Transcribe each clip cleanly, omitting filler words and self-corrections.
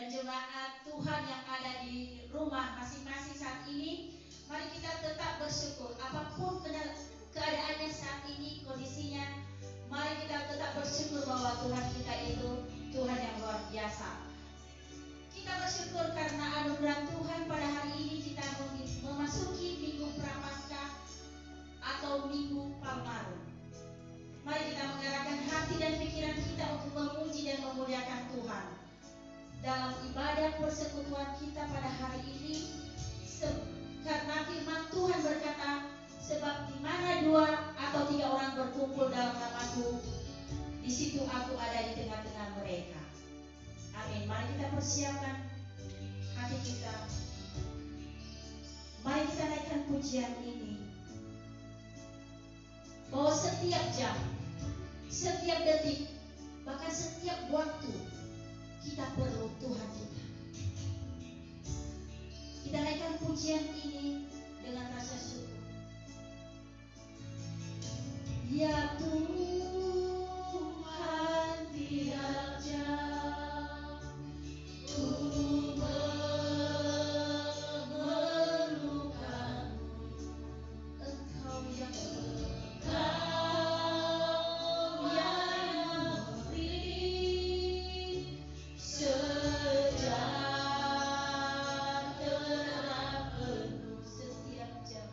jemaat Tuhan yang ada di rumah masing-masing saat ini, mari kita tetap bersyukur apapun keadaannya saat ini, kondisinya. Mari kita tetap bersyukur bahwa Tuhan kita itu Tuhan yang luar biasa. Kita bersyukur karena anugerah Tuhan pada hari ini kita memasuki Minggu Prapaskah atau Minggu Palmarum. Mari kita mengarahkan hati dan pikiran kita untuk memuji dan memuliakan Tuhan dalam ibadah persekutuan kita pada hari ini. Karena firman Tuhan berkata, sebab di mana 2 atau 3 orang berkumpul dalam namaku, di situ aku ada di tengah-tengah mereka. Amin. Mari kita persiapkan hati kita. Mari kita naikkan pujian ini. Bahwa setiap jam, setiap detik, bahkan setiap waktu, kita perlu Tuhan kita. Kita naikkan pujian ini dengan rasa syukur. Ya Tuhan, tiap jam ku memerlukan Engkau yang beri sejahtera penuh setiap jam.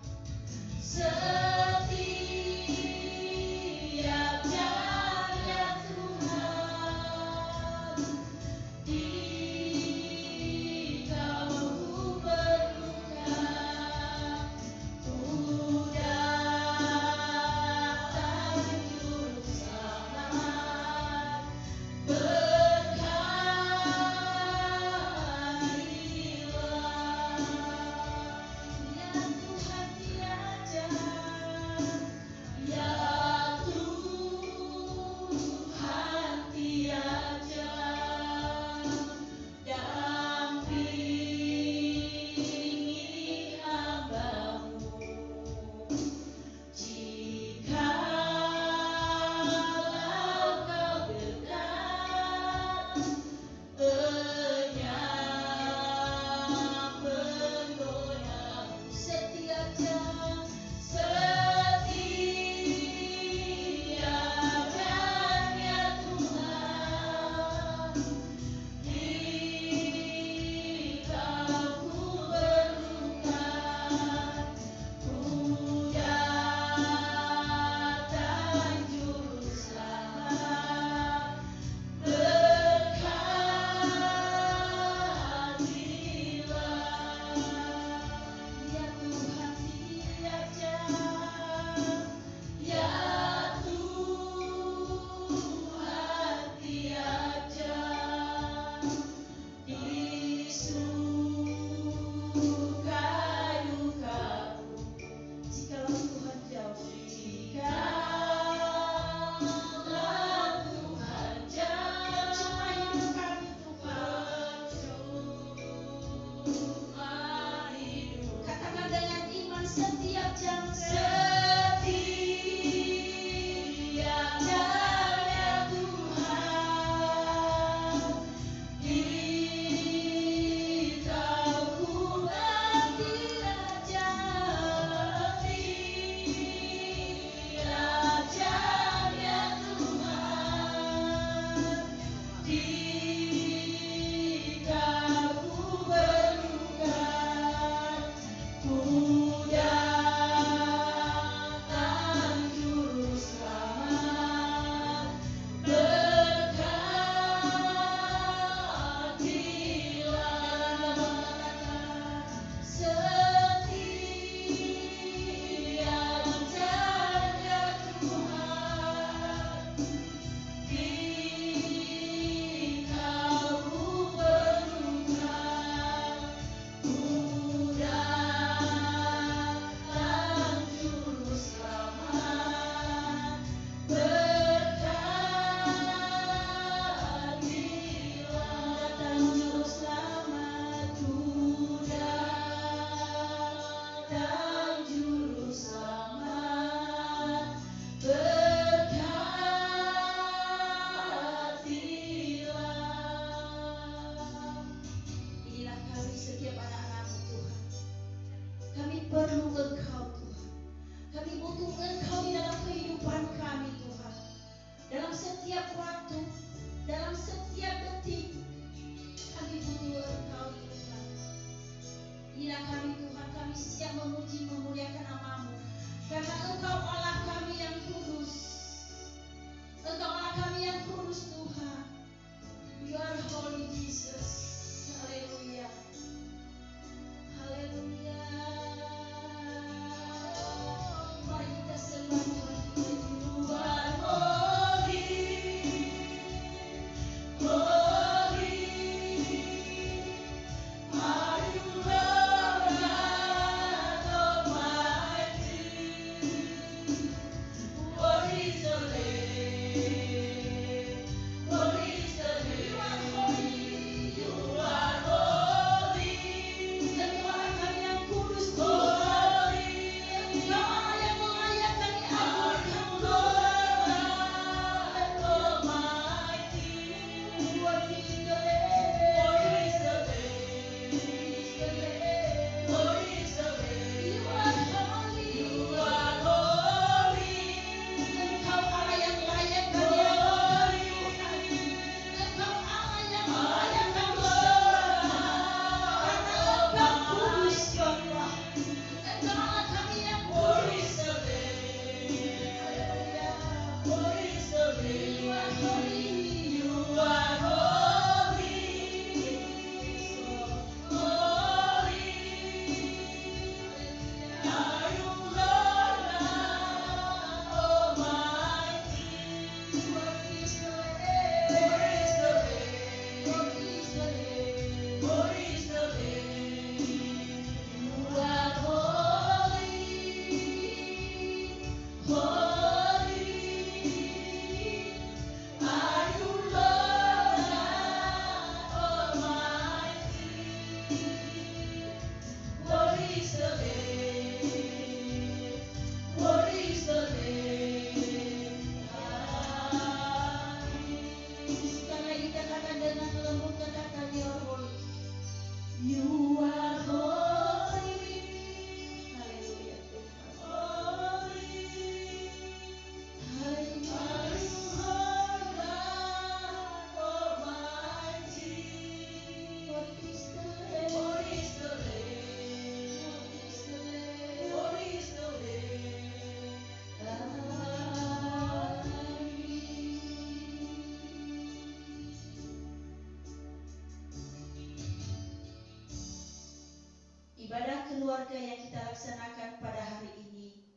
keluarga yang kita laksanakan pada hari ini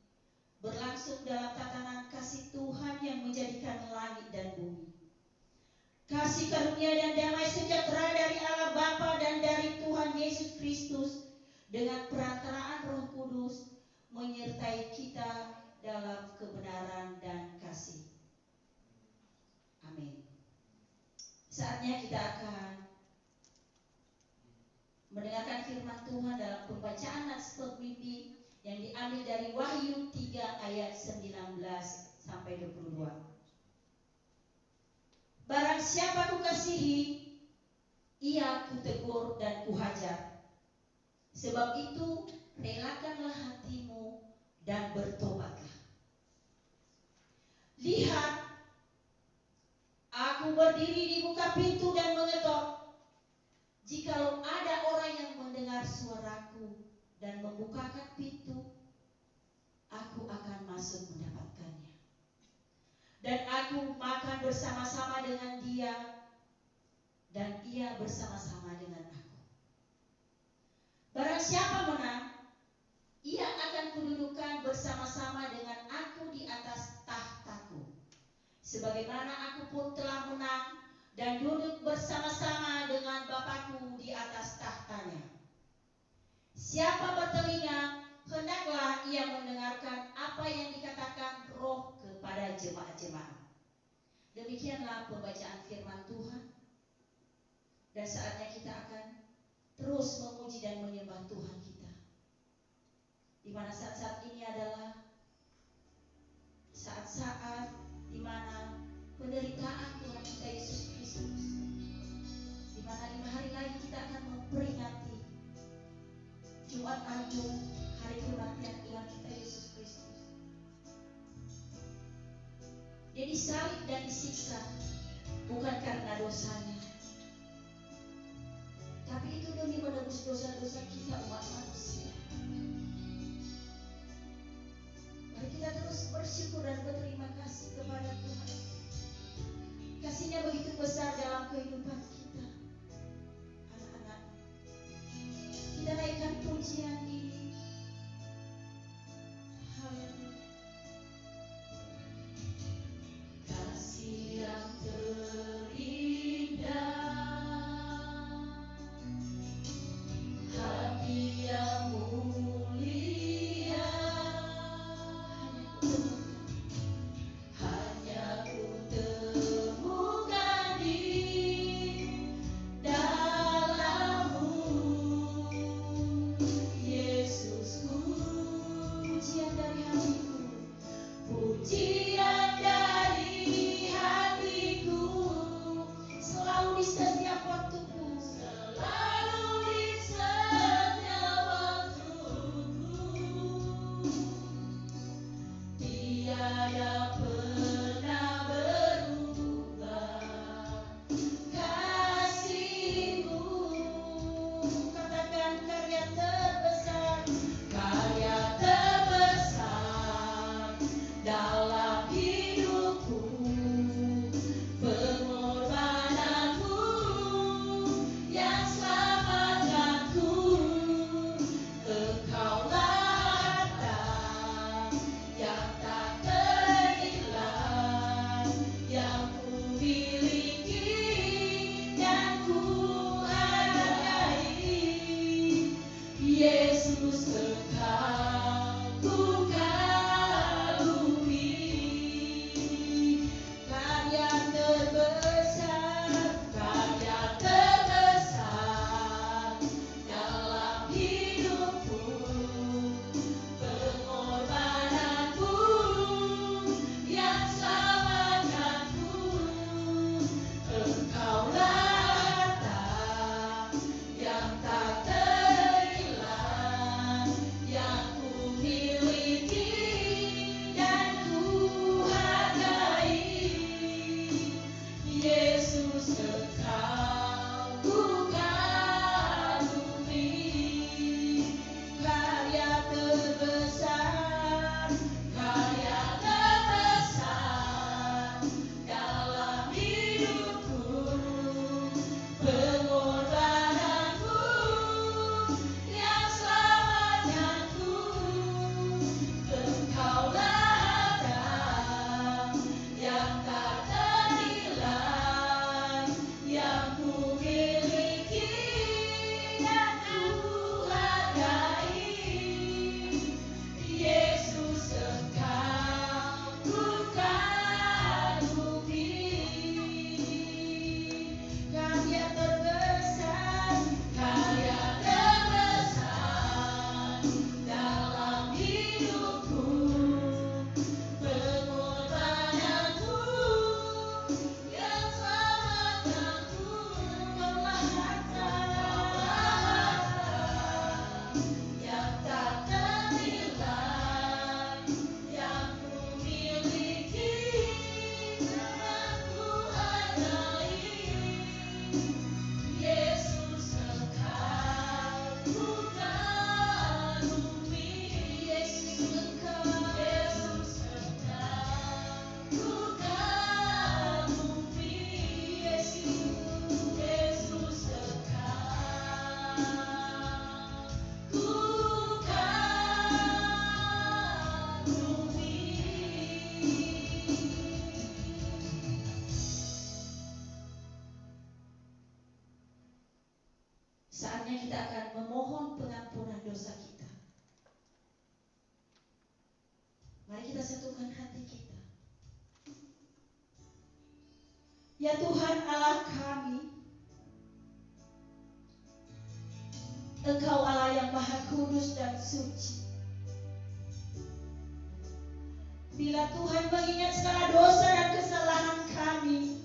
berlangsung dalam tatanan kasih Tuhan yang menjadikan langit dan bumi. Kasih karunia dan damai sejahtera dari Allah Bapa dan dari Tuhan Yesus Kristus dengan perantaraan Roh Kudus menyertai kita dalam kebenaran dan kasih. Amin. Saatnya kita akan mendengarkan firman Tuhan dalam pembacaan nats pembimbing yang diambil dari Wahyu 3 ayat 19 sampai 22. Barang siapa kukasihi, ia kutegur dan kuhajar. Sebab itu relakanlah hatimu dan bertobatlah. Lihat, aku berdiri di buka pintu dan mengetok. Jikalau ada orang yang mendengar suaraku dan membukakan pintu, aku akan masuk mendapatkannya. Dan aku makan bersama-sama dengan dia, dan ia bersama-sama dengan aku. Barang siapa menang, ia akan kududukan bersama-sama dengan aku di atas tahtaku. Sebagaimana aku pun telah menang dan duduk bersama-sama dengan Bapakku di atas tahtanya. Siapa bertelinga, hendaklah ia mendengarkan apa yang dikatakan Roh kepada jemaat-jemaat. Demikianlah pembacaan firman Tuhan. Dan saatnya kita akan terus memuji dan menyembah Tuhan kita. Di mana saat-saat ini adalah saat-saat di mana penderitaan Tuhan kita Yesus Kristus, di mana 5 hari lagi kita akan memperingati Jumat Agung, hari kematian Tuhan kita Yesus Kristus. Dia disalib dan disiksa bukan karena dosanya, tapi itu demi menebus dosa-dosa kita umat manusia. Mari kita terus bersyukur dan berterima kasih kepada Tuhan. Kasih-Nya begitu besar dalam kehidupan kita. Anak-anak, kita naikkan pujian ini. Haleluya. Kasih yang terindah, hati yang mulia, hanya ku temukan di Saatnya kita akan memohon pengampunan dosa kita. Mari kita satukan hati kita. Ya Tuhan Allah kami, Engkau Allah yang maha kudus dan suci. Bila Tuhan mengingat segala dosa dan kesalahan kami,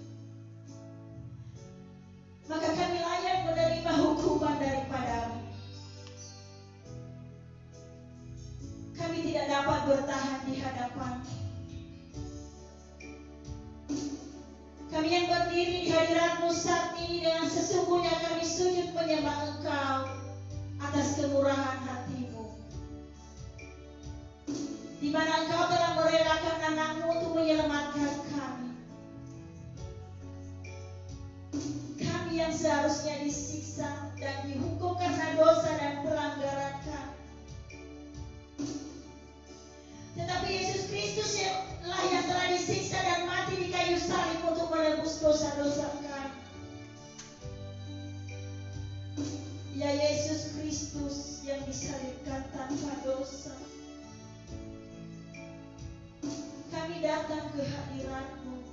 maka kami layak menerima hukuman daripada-Mu. Kami tidak dapat bertahan di hadapan-Mu. Kami yang berdiri di hadirat-Mu saat ini dengan sesungguhnya kami sujud menyembah Engkau atas kemurahan hati-Mu, di mana Engkau telah merelakan anak-Mu untuk menyelamatkan kami. Kami yang seharusnya disiksa dan dihukum karena dosa dan pelanggaran kami. Tetapi Yesus Kristus yang telah disiksa dan mati di kayu salib untuk menebus dosa-dosa kami. Ya Yesus Kristus yang disalibkan tanpa dosa, kami datang ke hadirat-Mu.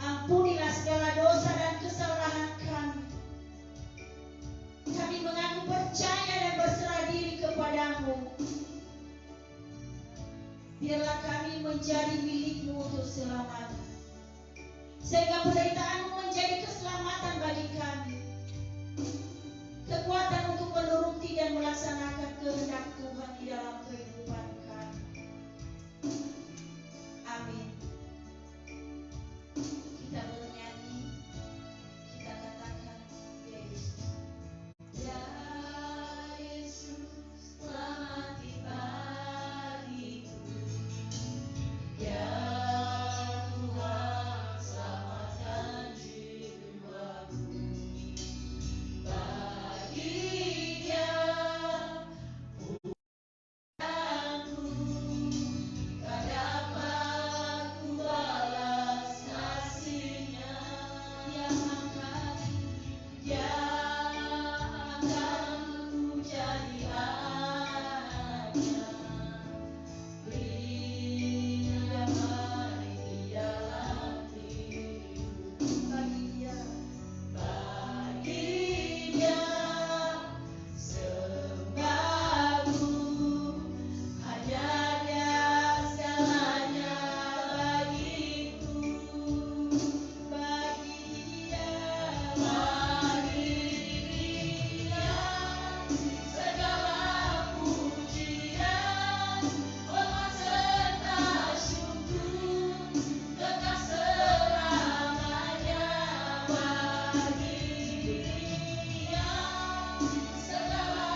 Ampunilah segala dosa dan kesalahan kami. Kami mengaku percaya dan berserah diri kepada-Mu. Biarlah kami menjadi milik-Mu untuk selamanya, sehingga penderitaan-Mu menjadi keselamatan bagi kami, kekuatan untuk menuruti dan melaksanakan kehendak Tuhan di dalam kehidupan kami. Amin. Kita bernyanyi, kita katakan, ya Yesus. Ya Yesus, selamati bagiku. Ya Tuhan, selamatkan jiwaku. Bagi Dia pujianku, tak dapat ku balas kasih-Nya. Dia akan ku jadi anaknya. Beri damai di dalam hidupku. Bagi Dia sembahku, hanya Dia segalanya bagiku. Bagi Dia segala pujian, hormat serta syukur, kekal selamanya. Bagi Dia segala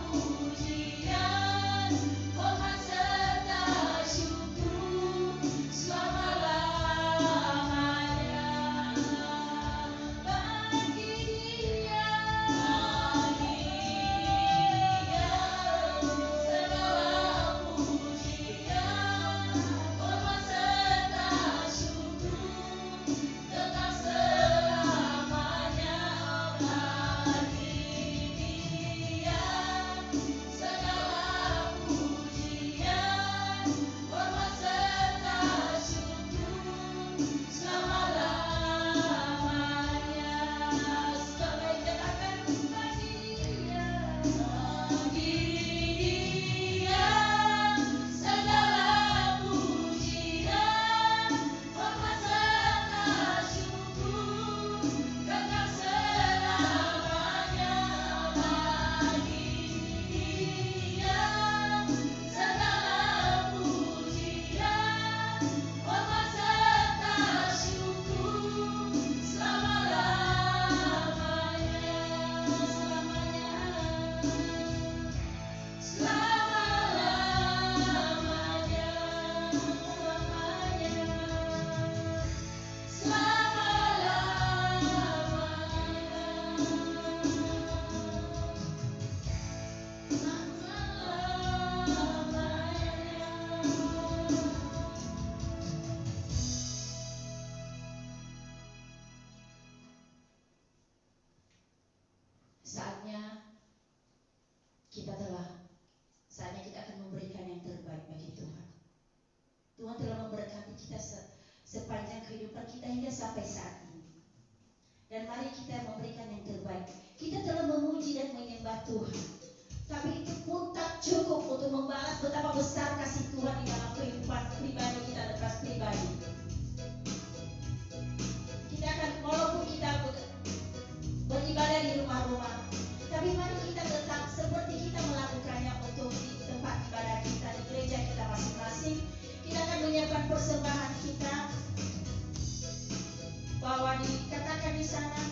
pujian, hormat serta syukur, selama-lamanya. Bagi Dia segala pujian, hormat serta syukur, kekal selamanya. Bagi Dia segala pujian, saatnya kita akan memberikan yang terbaik bagi Tuhan. Tuhan telah memberkati kita sepanjang kehidupan kita hingga sampai saat ini. Dan mari kita memberikan yang terbaik. Kita telah memuji dan menyembah Tuhan, tapi itu pun tak cukup untuk membalas betapa besar kasih Tuhan di dalam kehidupan pribadi kita lepas pribadi. Kita akan, walaupun kita beribadah di rumah-rumah, tapi mari kita tetap seperti kita melakukannya untuk di tempat ibadah kita, di gereja kita masing-masing. Kita akan menyiapkan persembahan kita, bahwa dikatakan di sana,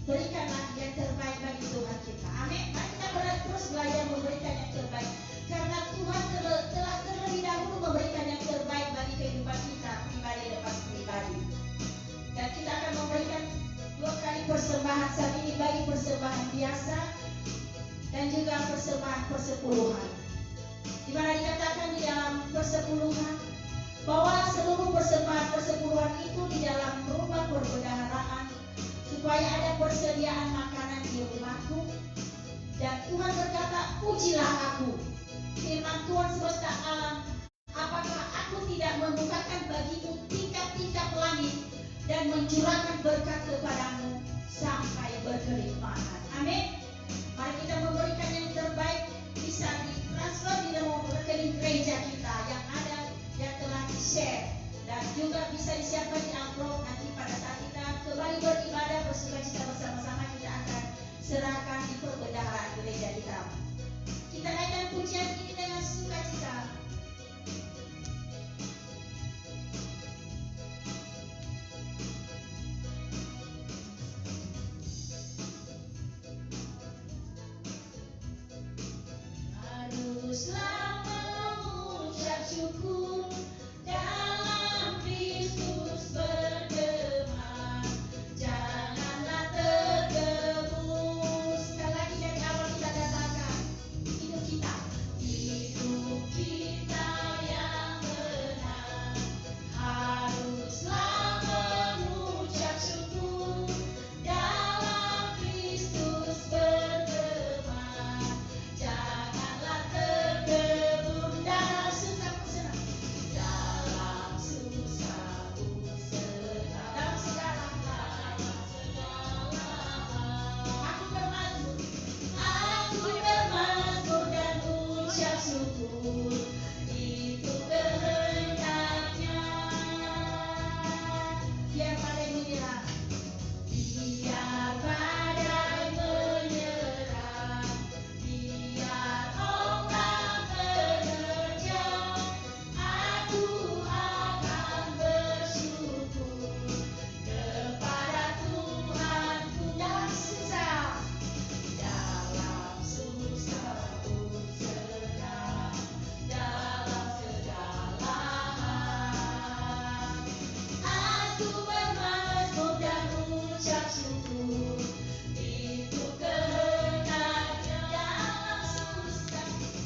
berikanlah yang terbaik bagi Tuhan kita. Amin. Mari kita terus belajar memberikan yang terbaik, karena Tuhan telah terlebih dahulu memberikan yang terbaik bagi kehidupan kita pribadi lepas pribadi. Dan kita akan memberikan 2 kali persembahan saat ini, bagi persembahan biasa dan juga persembahan persepuluhan, di mana dikatakan di dalam persepuluhan, bawalah seluruh persembahan persepuluhan itu di dalam rumah perbendaharaan, supaya ada persediaan makanan di rumahku. Dan Tuhan berkata, pujilah aku, firman Tuhan semesta alam, apakah aku tidak membukakan bagimu tingkap-tingkap langit dan mencurahkan berkat kepadamu sampai berkelimpahan. Amin. Mari kita memberikan yang terbaik, bisa ditransfer di dalam rekening gereja kita yang ada, yang telah di-share, dan juga bisa disiapkan di amplop. Nanti pada saat kita kembali beribadah bersukacita bersama-sama, kita akan serahkan di perbendaharaan gereja kita. Kita naikkan pujian ini dengan sukacita. Haruslah mengucap syukur dalam Kristus bergema, janganlah tergerus. Sekali lagi dari awal kita katakan, hidup kita yang benar. Haruslah mengucap syukur dalam Kristus bergema, janganlah tergerus dalam susah pun senang, dalam susah pun senang, dalam segala hal. Aku bermazmur dan ucap syukur, itu kehendaknya. Biar badai menyerang, biar badai menyerang, biar ombak menerjang, aku akan bersyukur kepada Tuhanku. Dalam susah pun senang, dalam segala hal. Aku bermazmur dan ucap syukur, itu kehendaknya.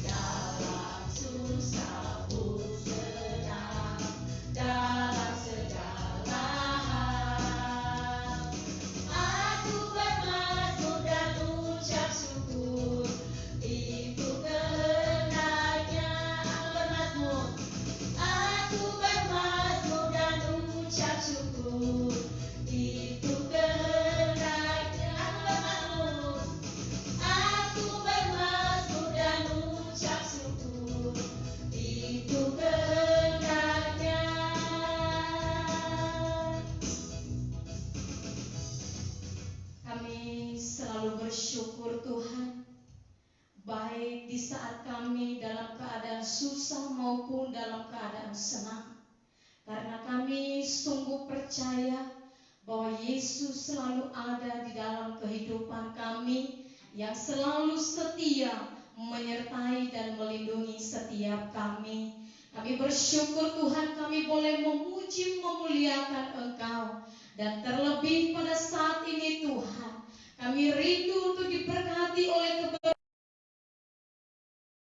Dalam susah pun senang, dalam segala hal. Aku bermazmur dan ucap syukur, itu kehendaknya. Aku bermazmur dan ucap syukur, itu kehendaknya. Aku bermazmur dan ucap syukur, itu kehendaknya. Kami selalu bersyukur Tuhan, baik di saat kami dalam keadaan susah maupun dalam keadaan senang, karena kami sungguh percaya bahwa Yesus selalu ada di dalam kehidupan kami, yang selalu setia menyertai dan melindungi setiap kami. Kami bersyukur Tuhan, kami boleh memuji memuliakan Engkau. Dan terlebih pada saat ini Tuhan, kami rindu untuk diberkati oleh kebenaran,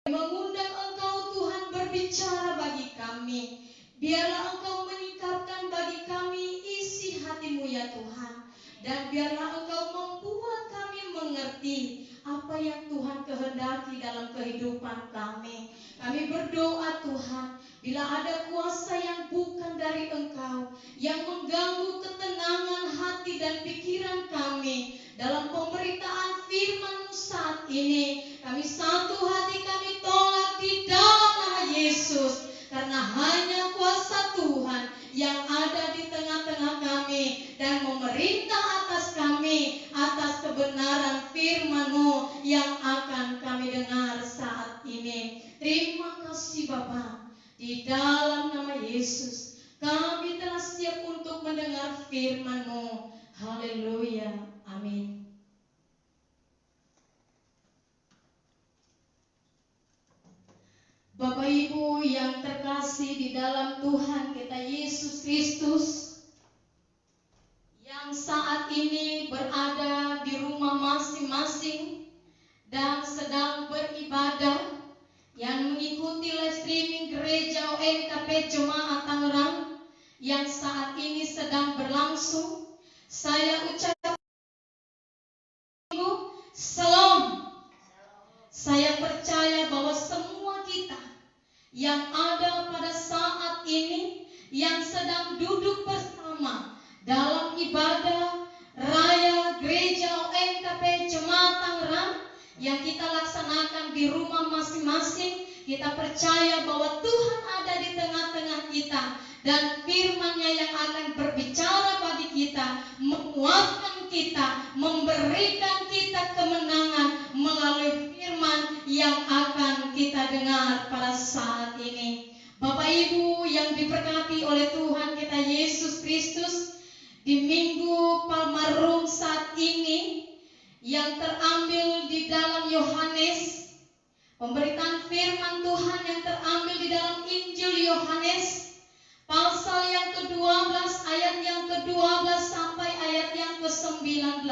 mengundang Engkau Tuhan berbicara bagi kami. Biarlah Engkau meningkatkan bagi kami isi hati-Mu ya Tuhan. Dan biarlah Engkau membuat kami mengerti apa yang Tuhan kehendaki dalam kehidupan kami. Kami berdoa Tuhan, bila ada kuasa yang bukan dari Engkau, yang mengganggu ketenangan hati dan pikiran kami dalam pemberitaan firman-Mu saat ini, kami satu hati kami tolak di dalam nama Yesus. Karena hanya kuasa Tuhan yang ada di tengah-tengah kami dan memerintah atas kami, atas kebenaran firman-Mu yang akan kami dengar saat ini. Terima kasih Bapa, di dalam nama Yesus kami telah siap untuk mendengar firman-Mu. Haleluya, amin. Bapak Ibu yang terkasih di dalam Tuhan kita Yesus Kristus, yang saat ini berada di rumah masing-masing dan sedang beribadah, yang mengikuti live streaming gereja ONKP Jemaat Tangerang yang saat ini sedang berlangsung, saya ucapkan Salam. Saya percaya bahwa semua kita yang ada pada saat ini, yang sedang duduk bersama dalam ibadah raya gereja ONKP Jemaat Tangerang yang kita laksanakan di rumah masing-masing, kita percaya bahwa Tuhan ada di tengah-tengah kita dan firman-Nya yang akan berbicara bagi kita, menguatkan kita, memberikan kita kemenangan melalui firman yang akan kita dengar pada saat ini. Bapak Ibu yang diberkati oleh Tuhan kita Yesus Kristus, di Minggu Palmarum saat ini yang terambil di dalam Yohanes, pemberitaan firman Tuhan yang terambil di dalam Injil Yohanes pasal yang ke-12 ayat yang ke-12 sampai ayat yang ke-19.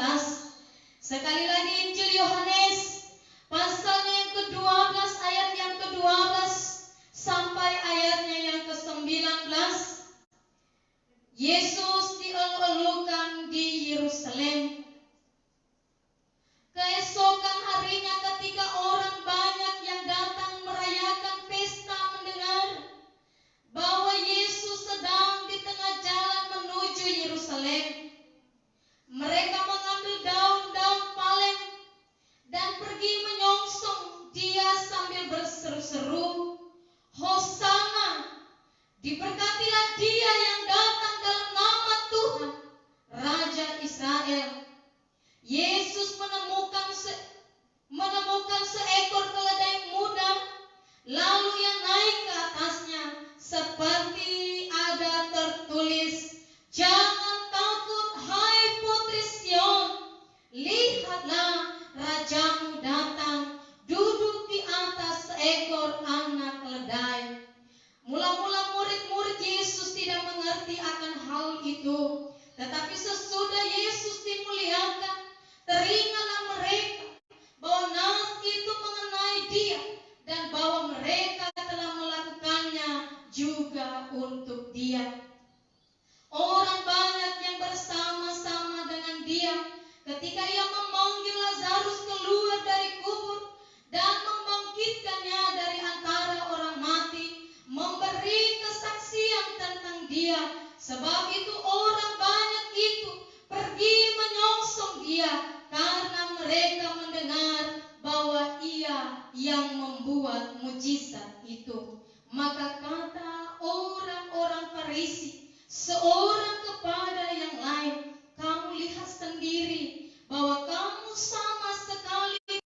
Sekali lagi Injil Yohanes pasal yang ke-12 ayat yang ke-12 sampai ayatnya yang ke-19. Yesus dielulukan di Yerusalem. Keesokan harinya ketika orang banyak yang datang merayakan pesta mendengar bahwa Yesus sedang di tengah jalan menuju Yerusalem, mereka mengambil daun-daun palem dan pergi menyongsong Dia sambil berseru-seru, Hosana, diberkatilah Dia yang datang dalam nama Tuhan, Raja Israel. Yesus menemukan seekor keledai muda, lalu ia naik ke atasnya, seperti ada tertulis, jangan takut hai putri Sion, lihatlah rajamu datang, duduk di atas seekor anak keledai. Mula-mula murid-murid Yesus tidak mengerti akan hal itu, tetapi sesudah Yesus dimuliakan, teringatlah mereka bahwa nas itu mengenai Dia dan bahwa mereka telah melakukannya juga untuk Dia. Orang banyak yang bersama-sama dengan Dia ketika Ia memanggil Lazarus keluar dari kubur dan membangkitkannya dari antara orang mati, memberi kesaksian tentang Dia. Sebab itu orang banyak itu pergi menyongsong Dia karena mereka mendengar bahwa Ia yang membuat mujizat itu. Maka kata orang-orang Farisi seorang kepada yang lain, kamu lihat sendiri bahwa kamu sama sekali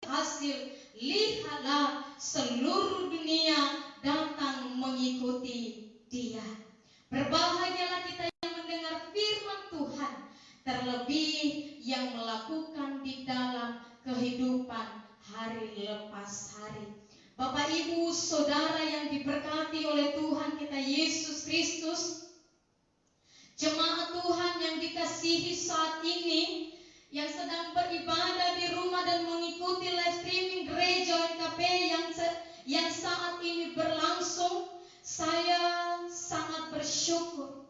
hasil. Lihatlah seluruh dunia datang mengikuti Dia. Berbahagialah kita yang mendengar firman Tuhan, terlebih yang melakukan di dalam kehidupan hari lepas hari. Bapak Ibu Saudara yang diberkati oleh Tuhan kita Yesus Kristus, jemaat Tuhan yang dikasihi saat ini, yang sedang beribadah di rumah dan mengikuti live streaming gereja ONKP yang saat ini berlangsung, saya sangat bersyukur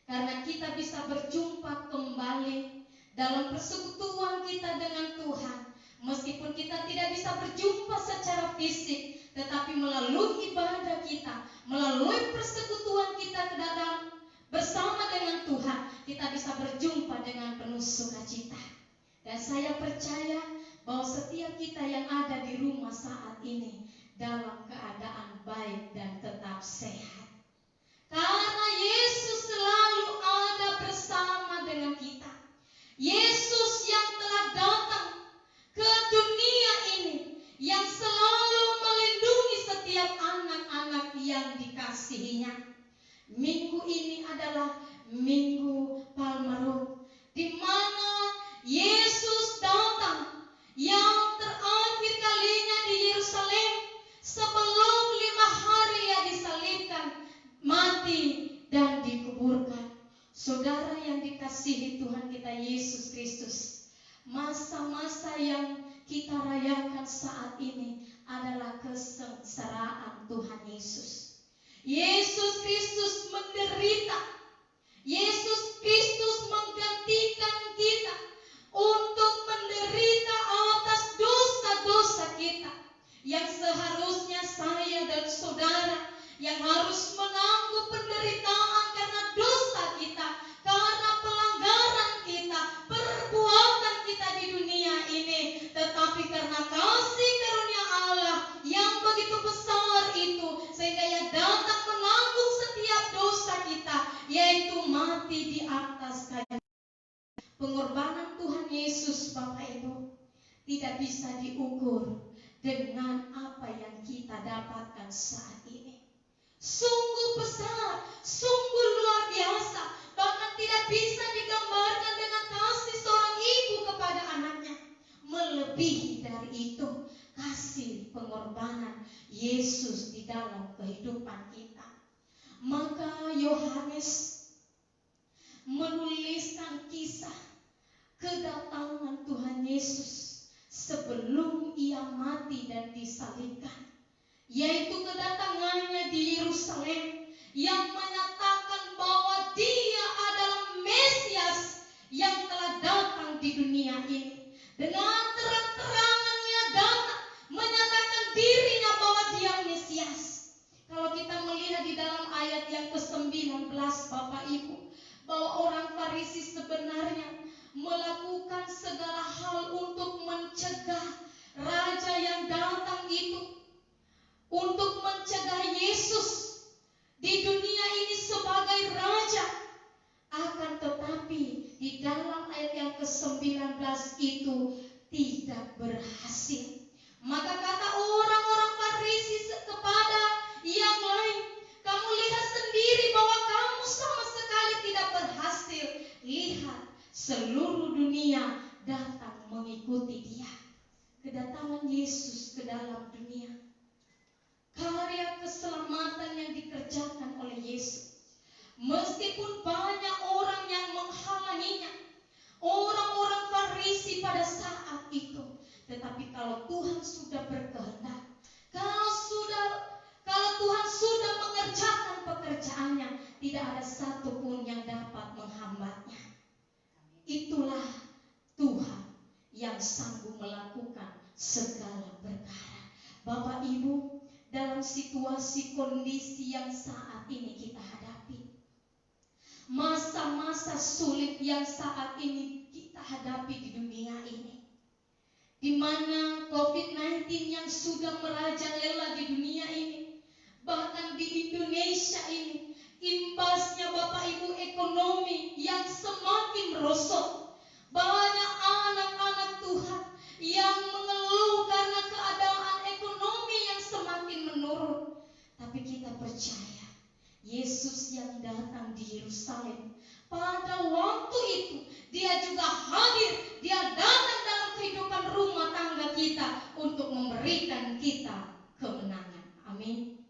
karena kita bisa berjumpa kembali dalam persekutuan kita dengan Tuhan, Meskipun kita tidak bisa berjumpa secara fisik, tetapi melalui ibadah kita, melalui persekutuan kita ke dalam bersama dengan Tuhan, kita bisa berjumpa dengan penuh sukacita. Dan saya percaya bahwa setiap kita yang ada di rumah saat ini dalam keadaan baik dan tetap sehat. Karena Yesus selalu ada bersama dengan kita. Yesus yang telah datang ke dunia ini, yang selalu melindungi setiap anak-anak yang dikasihinya. Minggu ini adalah Minggu Palmarum, di mana Yesus datang yang terakhir kalinya di Yerusalem sebelum 5 hari ia disalibkan, mati dan dikuburkan. Saudara yang dikasihi Tuhan kita Yesus Kristus, masa-masa yang kita rayakan saat ini adalah kesengsaraan Tuhan Yesus. Yesus Kristus menderita. Yesus Kristus menggantikan kita untuk menderita atas dosa-dosa kita, yang seharusnya saya dan saudara yang harus menanggung penderitaan karena dosa kita, karena pelanggaran kita, perbuatan kita di dunia ini. Tetapi karena kasih karunia Allah yang begitu besar itu, sehingga ia datang menanggung setiap dosa kita, yaitu mati di atas kayu. Pengorbanan Tuhan Yesus, Bapak Ibu, tidak bisa diukur dengan apa yang kita dapatkan saat ini. Sungguh besar, sungguh luar biasa, bahkan tidak bisa digambarkan dengan kasih seorang ibu kepada anaknya. Melebihi dari itu, kasih pengorbanan Yesus di dalam kehidupan kita. Maka Yohanes menuliskan kisah kedatangan Tuhan Yesus sebelum ia mati dan disalibkan, yaitu kedatangannya di Yerusalem yang menyatakan bahwa dia adalah Mesias yang telah datang di dunia ini. Dengan terang-terangan ia datang menyatakan dirinya bahwa dia Mesias. Kalau kita melihat di dalam ayat yang ke-19, Bapak Ibu, bahwa orang Farisi sebenarnya melakukan segala hal untuk mencegah raja yang datang itu, untuk mencegah Yesus di dunia ini sebagai raja. Akan tetapi di dalam ayat yang ke-19 itu tidak berhasil. Maka kata orang-orang Farisi kepada yang lain, kamu lihat sendiri bahwa kamu sama sekali tidak berhasil. Lihat, seluruh dunia datang mengikuti dia. Kedatangan Yesus ke dalam dunia, karya keselamatan yang dikerjakan oleh Yesus, meskipun banyak orang yang menghalanginya, orang-orang Farisi pada saat itu, tetapi kalau Tuhan sudah berkehendak, kalau Tuhan sudah mengerjakan pekerjaannya, tidak ada satupun yang dapat menghambatnya. Itulah Tuhan yang sanggup melakukan segala perkara. Bapak Ibu, dalam situasi kondisi yang saat ini kita hadapi, masa-masa sulit yang saat ini kita hadapi di dunia ini, di mana COVID-19 yang sudah merajalela di dunia ini, bahkan di Indonesia ini, imbasnya Bapak Ibu ekonomi yang semakin merosot. Banyak anak-anak Tuhan yang mengeluh karena keadaan ekonomi yang semakin menurun. Tapi kita percaya Yesus yang datang di Yerusalem, pada waktu itu dia juga hadir. Dia datang dalam kehidupan rumah tangga kita untuk memberikan kita kemenangan. Amin.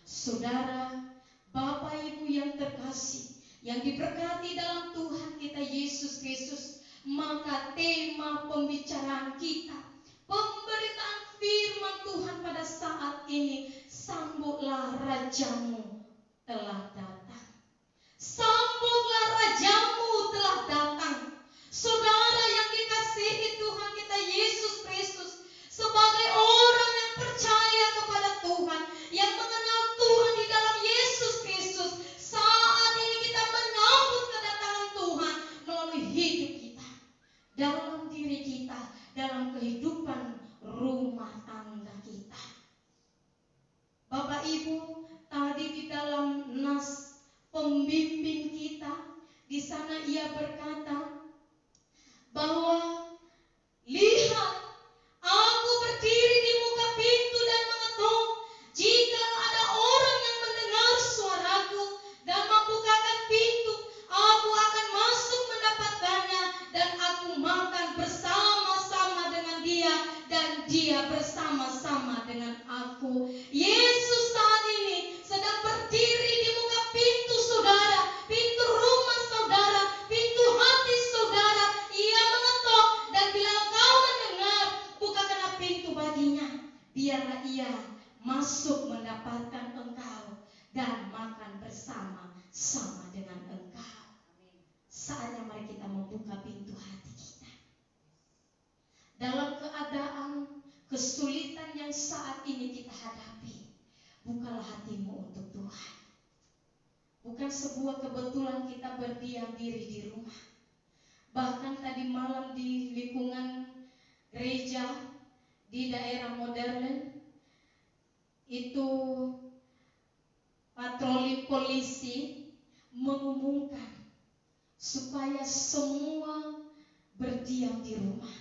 Saudara, Bapak Ibu yang terkasih, yang diberkati dalam Tuhan kita Yesus Kristus, maka tema pembicaraan kita, pemberitaan firman Tuhan pada saat ini, sambutlah Rajamu telah datang. Sambutlah Rajamu telah datang. Saudara yang dikasihi Tuhan kita Yesus Kristus, ia berkata bahwa, lihat, aku berdiri di muka pintu dan mengetuk. Jika ada orang yang mendengar suaraku dan membukakan pintu, aku akan masuk mendapatkannya dan aku makan bersama-sama dengan dia dan dia bersama-sama dengan aku. Yesus saat ini sedang berdiri di muka pintu saudara, pintu rumah saudara, pintu hati saudara. Ia mengetuk, dan bila engkau mendengar, bukakanlah pintu baginya. Biarlah ia masuk mendapatkan engkau dan makan bersama-sama dengan engkau. Saatnya mari kita membuka pintu hati kita. Dalam keadaan kesulitan yang saat ini kita hadapi, bukalah hatimu untuk Tuhan. Bukan sebuah kebetulan kita berdiam diri di rumah. Bahkan tadi malam di lingkungan gereja di daerah Modern itu patroli polisi mengumumkan supaya semua berdiam di rumah.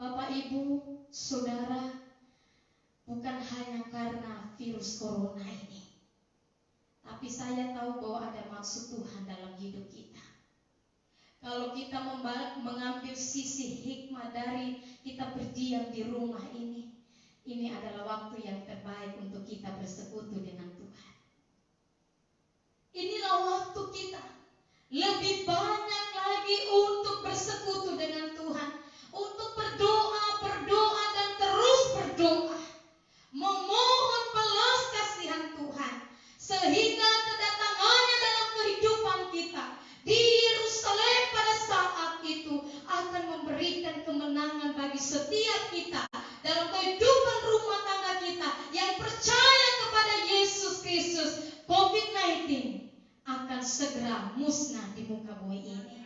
Bapak, Ibu, Saudara, bukan hanya karena virus corona ini, tapi saya tahu bahwa ada maksud Tuhan dalam hidup kita. Kalau kita mengambil sisi hikmah dari kita berdiam di rumah ini adalah waktu yang terbaik untuk kita bersekutu dengan Tuhan. Inilah waktu kita lebih banyak lagi untuk bersekutu dengan Tuhan, untuk berdoa dan terus berdoa, memohon belas kasihan Tuhan, sehingga kedatangannya dalam kehidupan kita di Yerusalem pada saat itu akan memberikan kemenangan bagi setiap kita dalam kehidupan rumah tangga kita yang percaya kepada Yesus Kristus. COVID-19 akan segera musnah di muka bumi ini.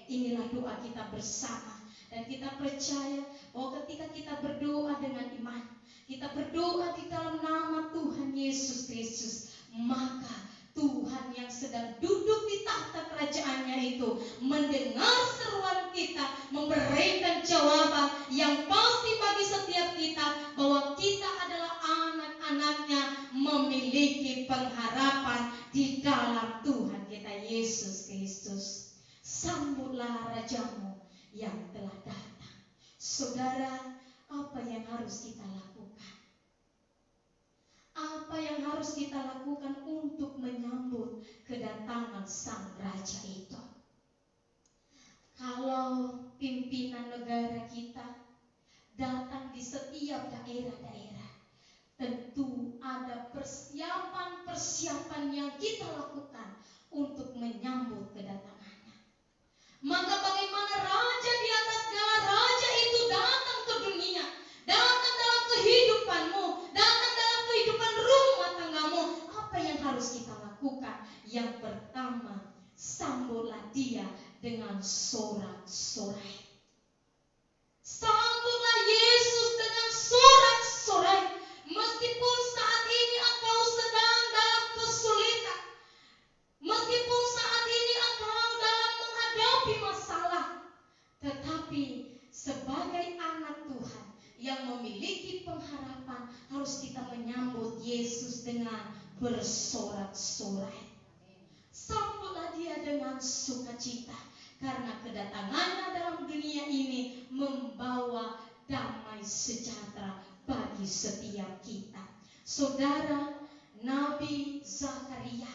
Inilah doa kita bersama, dan kita percaya bahwa ketika kita berdoa dengan iman, kita berdoa di dalam nama Tuhan Yesus Kristus, maka Tuhan yang sedang duduk di tahta kerajaannya itu mendengar seruan kita, memberikan jawaban yang pasti bagi setiap kita, bahwa kita adalah anak-anaknya memiliki pengharapan di dalam Tuhan kita Yesus Kristus. Sambutlah Rajamu yang telah datang. Saudara, apa yang harus kita lakukan? Apa yang harus kita lakukan untuk menyambut kedatangan Sang Raja itu? Kalau pimpinan negara kita datang di setiap daerah-daerah, tentu ada persiapan yang kita lakukan untuk menyambut kedatangannya. Maka bagaimana raja di atas segala raja itu datang ke dunia, datang dalam kehidupanmu, datang dalam kehidupan rumah tanggamu, apa yang harus kita lakukan? Yang pertama, sambutlah dia dengan sorak-sorai. Sambutlah Yesus dengan sorak-sorai. Meskipun saat ini engkau sedang dalam kesulitan, meskipun saat ini engkau dalam menghadapi masalah, tetapi sebagai anak Tuhan yang memiliki pengharapan, harus kita menyambut Yesus dengan bersorak-sorai. Sambutlah dia dengan sukacita, karena kedatangannya dalam dunia ini membawa damai sejahtera bagi setiap kita. Saudara, Nabi Zakaria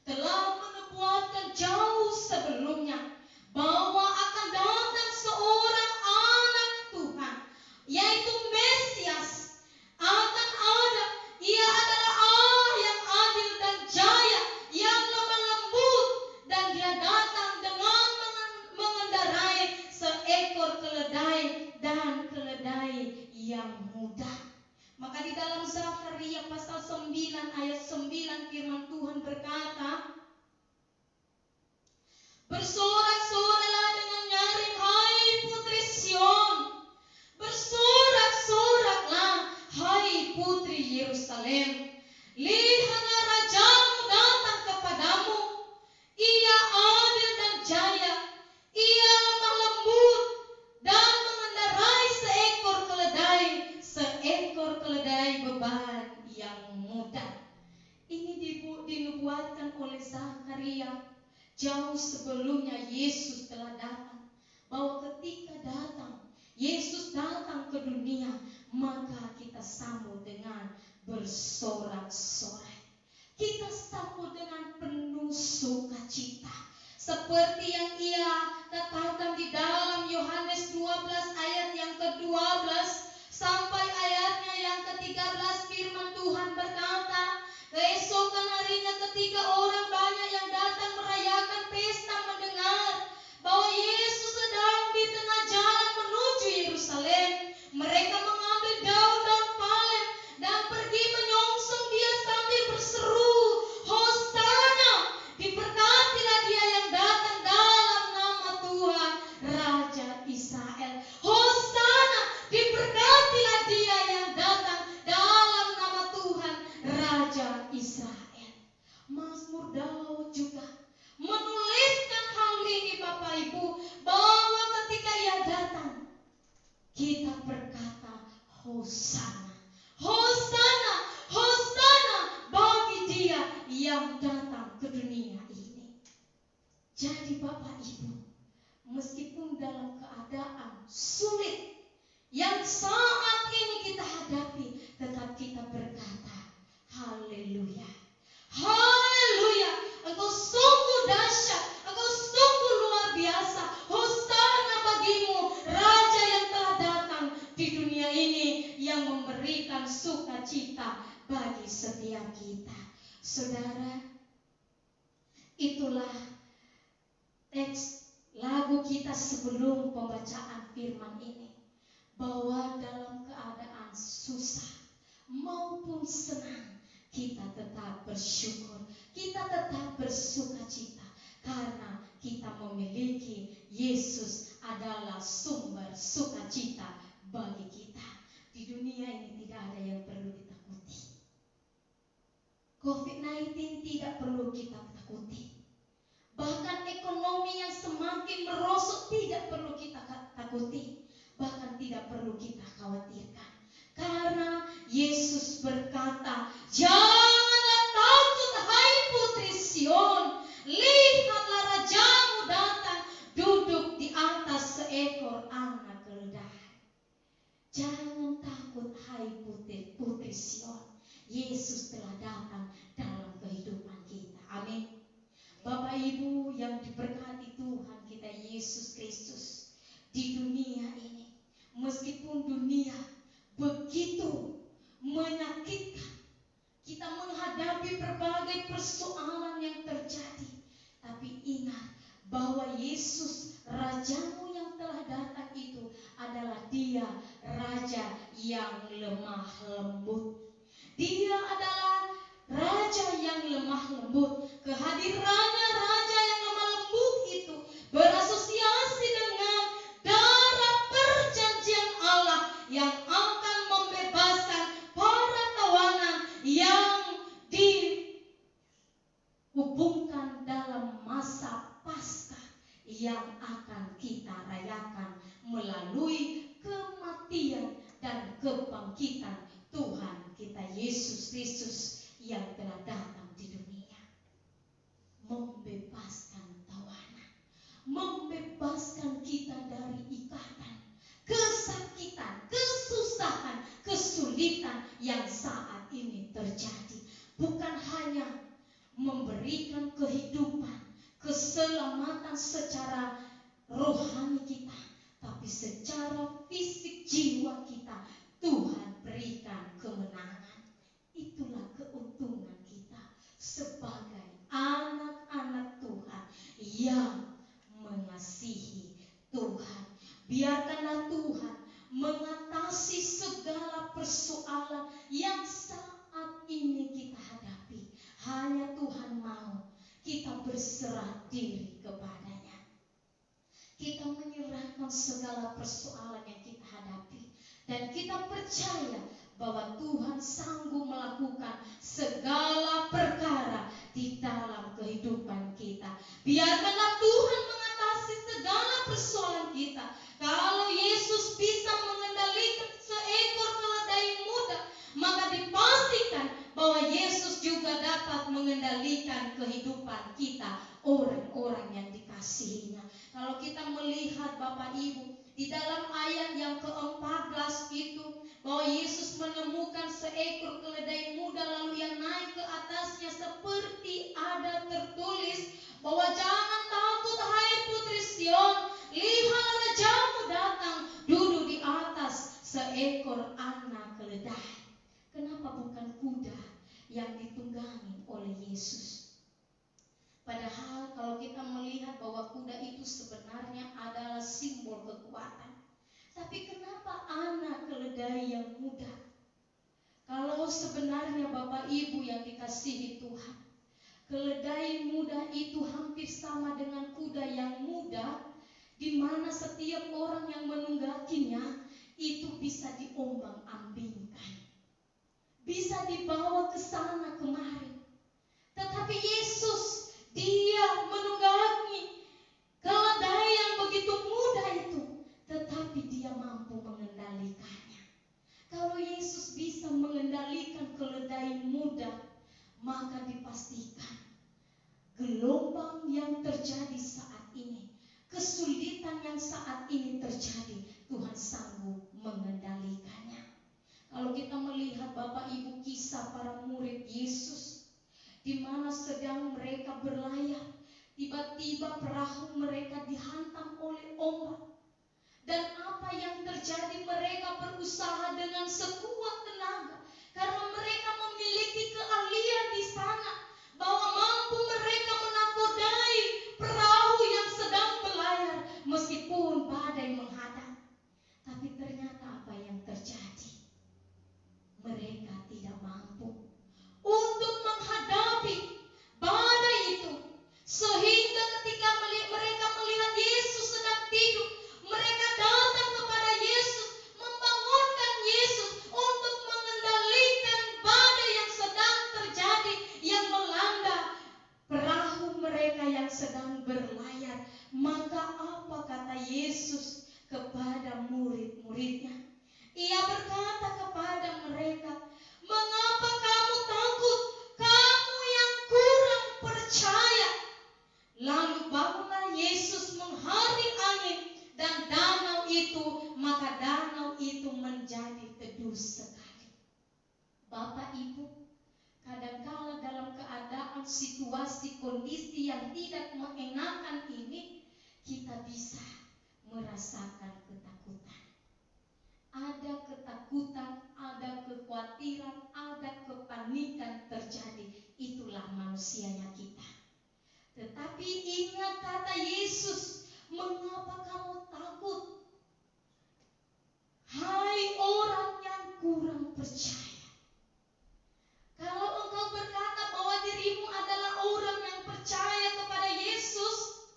telah menubuatkan jauh sebelumnya bahwa akan datang seorang anak Tuhan, yaitu Mesias. Akan ada, ia adalah Allah yang adil dan jaya, yang lemah lembut, dan dia datang dengan mengendarai seekor keledai, dan keledai yang muda. Maka di dalam Zakaria pasal 9 ayat 9 firman Tuhan berkata, bersorak-soraklah dengan nyaring, hai putri Sion. Bersorak-soraklah, hai putri Yerusalem. Lihatlah rajamu datang kepadamu. Ia adil beban yang mudah. Ini dinubuatkan oleh Zakaria jauh sebelumnya Yesus telah datang, bahwa ketika Yesus datang ke dunia, maka kita sambut dengan bersorak-sorai. Kita sambut dengan penuh sukacita, seperti yang Ia katakan di dalam Yohanes 12 ayat yang ke-12 sampai ayatnya yang ke-13. Firman Tuhan berkata, keesokan harinya ketika orang banyak yang datang merayakan pesta mendengar bahwa Yesus sedang di tengah jalan menuju Yerusalem, mereka mengambil daun-daun palem dan pergi menyongsong Dia sambil berseru, Hosana, diberkatilah Dia yang datang dalam nama Tuhan, Raja Israel. Hosana, diberkatilah Dia yang datang dalam nama Tuhan, Raja Israel. Mazmur Daud juga menuliskan hal ini, Bapak Ibu, bahwa ketika Ia datang, kita berkata Hosana, Hosana, Hosana bagi Dia yang datang ke dunia ini. Jadi Bapak Ibu, meskipun dalam keadaan sulit yang saat ini kita hadapi, tetap kita berkata haleluya, haleluya, Engkau sungguh dahsyat, Engkau sungguh luar biasa. Hosana bagimu, Raja yang telah datang di dunia ini, yang memberikan sukacita bagi setiap kita. Saudara, itulah teks lagu kita sebelum pembacaan firman ini, bahwa dalam keadaan susah maupun senang, kita tetap bersyukur, kita tetap bersukacita, karena kita memiliki Yesus adalah sumber sukacita bagi kita. Di dunia ini tidak ada yang perlu ditakuti. COVID-19 tidak perlu kita takuti. Bahkan ekonomi yang semakin merosot tidak perlu kita takuti. Bahkan tidak perlu kita khawatirkan. Karena Yesus berkata, janganlah takut hai putri Sion, lihatlah rajamu datang duduk di atas seekor anak keledai. Jangan takut hai putri Sion, Yesus telah datang dalam kehidupan kita. Amin. Bapak Ibu yang diberkati Tuhan kita Yesus Kristus, di dunia ini, meskipun dunia begitu menyakitkan, kita menghadapi berbagai persoalan yang terjadi, tapi ingat bahwa Yesus Rajamu yang telah datang itu adalah Dia Raja yang lemah lembut. Dia adalah Raja yang lemah lembut. Kehadirannya Raja yang lemah lembut itu berasosiasi dengan darah perjanjian Allah yang akan membebaskan para tawanan yang dihubungkan dalam masa Paskah yang akan kita rayakan melalui kematian dan kebangkitan Tuhan kita Yesus Kristus yang telah datang di dunia, membebaskan tawanan, membebaskan kita dari ikatan, kesakitan, kesusahan, kesulitan yang saat ini terjadi. Bukan hanya memberikan kehidupan, keselamatan secara rohani kita, tapi secara fisik jiwa kita Tuhan berikan kemenangan. Itulah keuntungan kita sebagai anak-anak Tuhan yang mengasihi Tuhan. Biarkanlah Tuhan mengatasi segala persoalan yang saat ini kita hadapi. Hanya Tuhan mau kita berserah diri kepadanya. Kita menyerahkan segala persoalan yang kita hadapi, dan kita percaya bahwa Tuhan sanggup melakukan segala perkara di dalam kehidupan kita. Biarkanlah Tuhan mengatasi segala persoalan kita. Kalau Yesus bisa mengendalikan seekor keledai muda, maka di Yesus juga dapat mengendalikan kehidupan kita, orang-orang yang dikasihinya. Kalau kita melihat Bapak Ibu, di dalam ayat yang ke-14 itu, bahwa Yesus menemukan seekor keledai muda lalu yang naik ke atasnya, seperti ada tertulis bahwa jangan takut hai putri Sion, lihat rajamu datang duduk di atas seekor anak keledai. Kenapa bukan kuda yang ditunggangi oleh Yesus? Padahal kalau kita melihat bahwa kuda itu sebenarnya adalah simbol kekuatan, tapi kenapa anak keledai yang muda? Kalau sebenarnya Bapak Ibu yang dikasihi Tuhan, keledai muda itu hampir sama dengan kuda yang muda, di mana setiap orang yang menungganginya itu bisa diombang-ambingkan, bisa dibawa ke sana kemari. Tetapi Yesus, dia menunggangi keledai yang begitu muda itu, tetapi dia mampu mengendalikannya. Kalau Yesus bisa mengendalikan keledai muda, maka dipastikan gelombang yang terjadi saat ini, kesulitan yang saat ini terjadi, Tuhan sanggup mengendalikannya. Kalau kita melihat Bapak Ibu kisah para murid Yesus, di mana sedang mereka berlayar, tiba-tiba perahu mereka dihantam oleh ombak. Dan apa yang terjadi? Mereka berusaha dengan sekuat tenaga, karena mereka memiliki keahlian di sana, bahwa mampu mereka menakodai perahu yang sedang berlayar meskipun badai menghadang. Tapi ternyata apa yang terjadi? Mereka tidak mampu untuk menghadapi badai itu, sehingga ketika mereka melihat Yesus sedang tidur, mereka datang kepada Yesus, membangunkan Yesus untuk mengendalikan badai yang sedang terjadi, yang melanda perahu mereka yang sedang berlayar. Maka apa kata Yesus kepada murid-muridnya? Ia berkata kepada mereka, mengapa kamu takut, kamu yang kurang percaya? Lalu bangunlah Yesus menghari angin dan danau itu, maka danau itu menjadi teduh sekali. Bapak Ibu, kadangkala dalam keadaan situasi kondisi yang tidak mengenakan ini, kita bisa merasakan ketakutan. Ada ketakutan, ada kekhawatiran, ada kepanikan terjadi. Itulah manusianya kita. Tetapi ingat kata Yesus, mengapa kamu takut? Hai orang yang kurang percaya. Kalau engkau berkata bahwa dirimu adalah orang yang percaya kepada Yesus,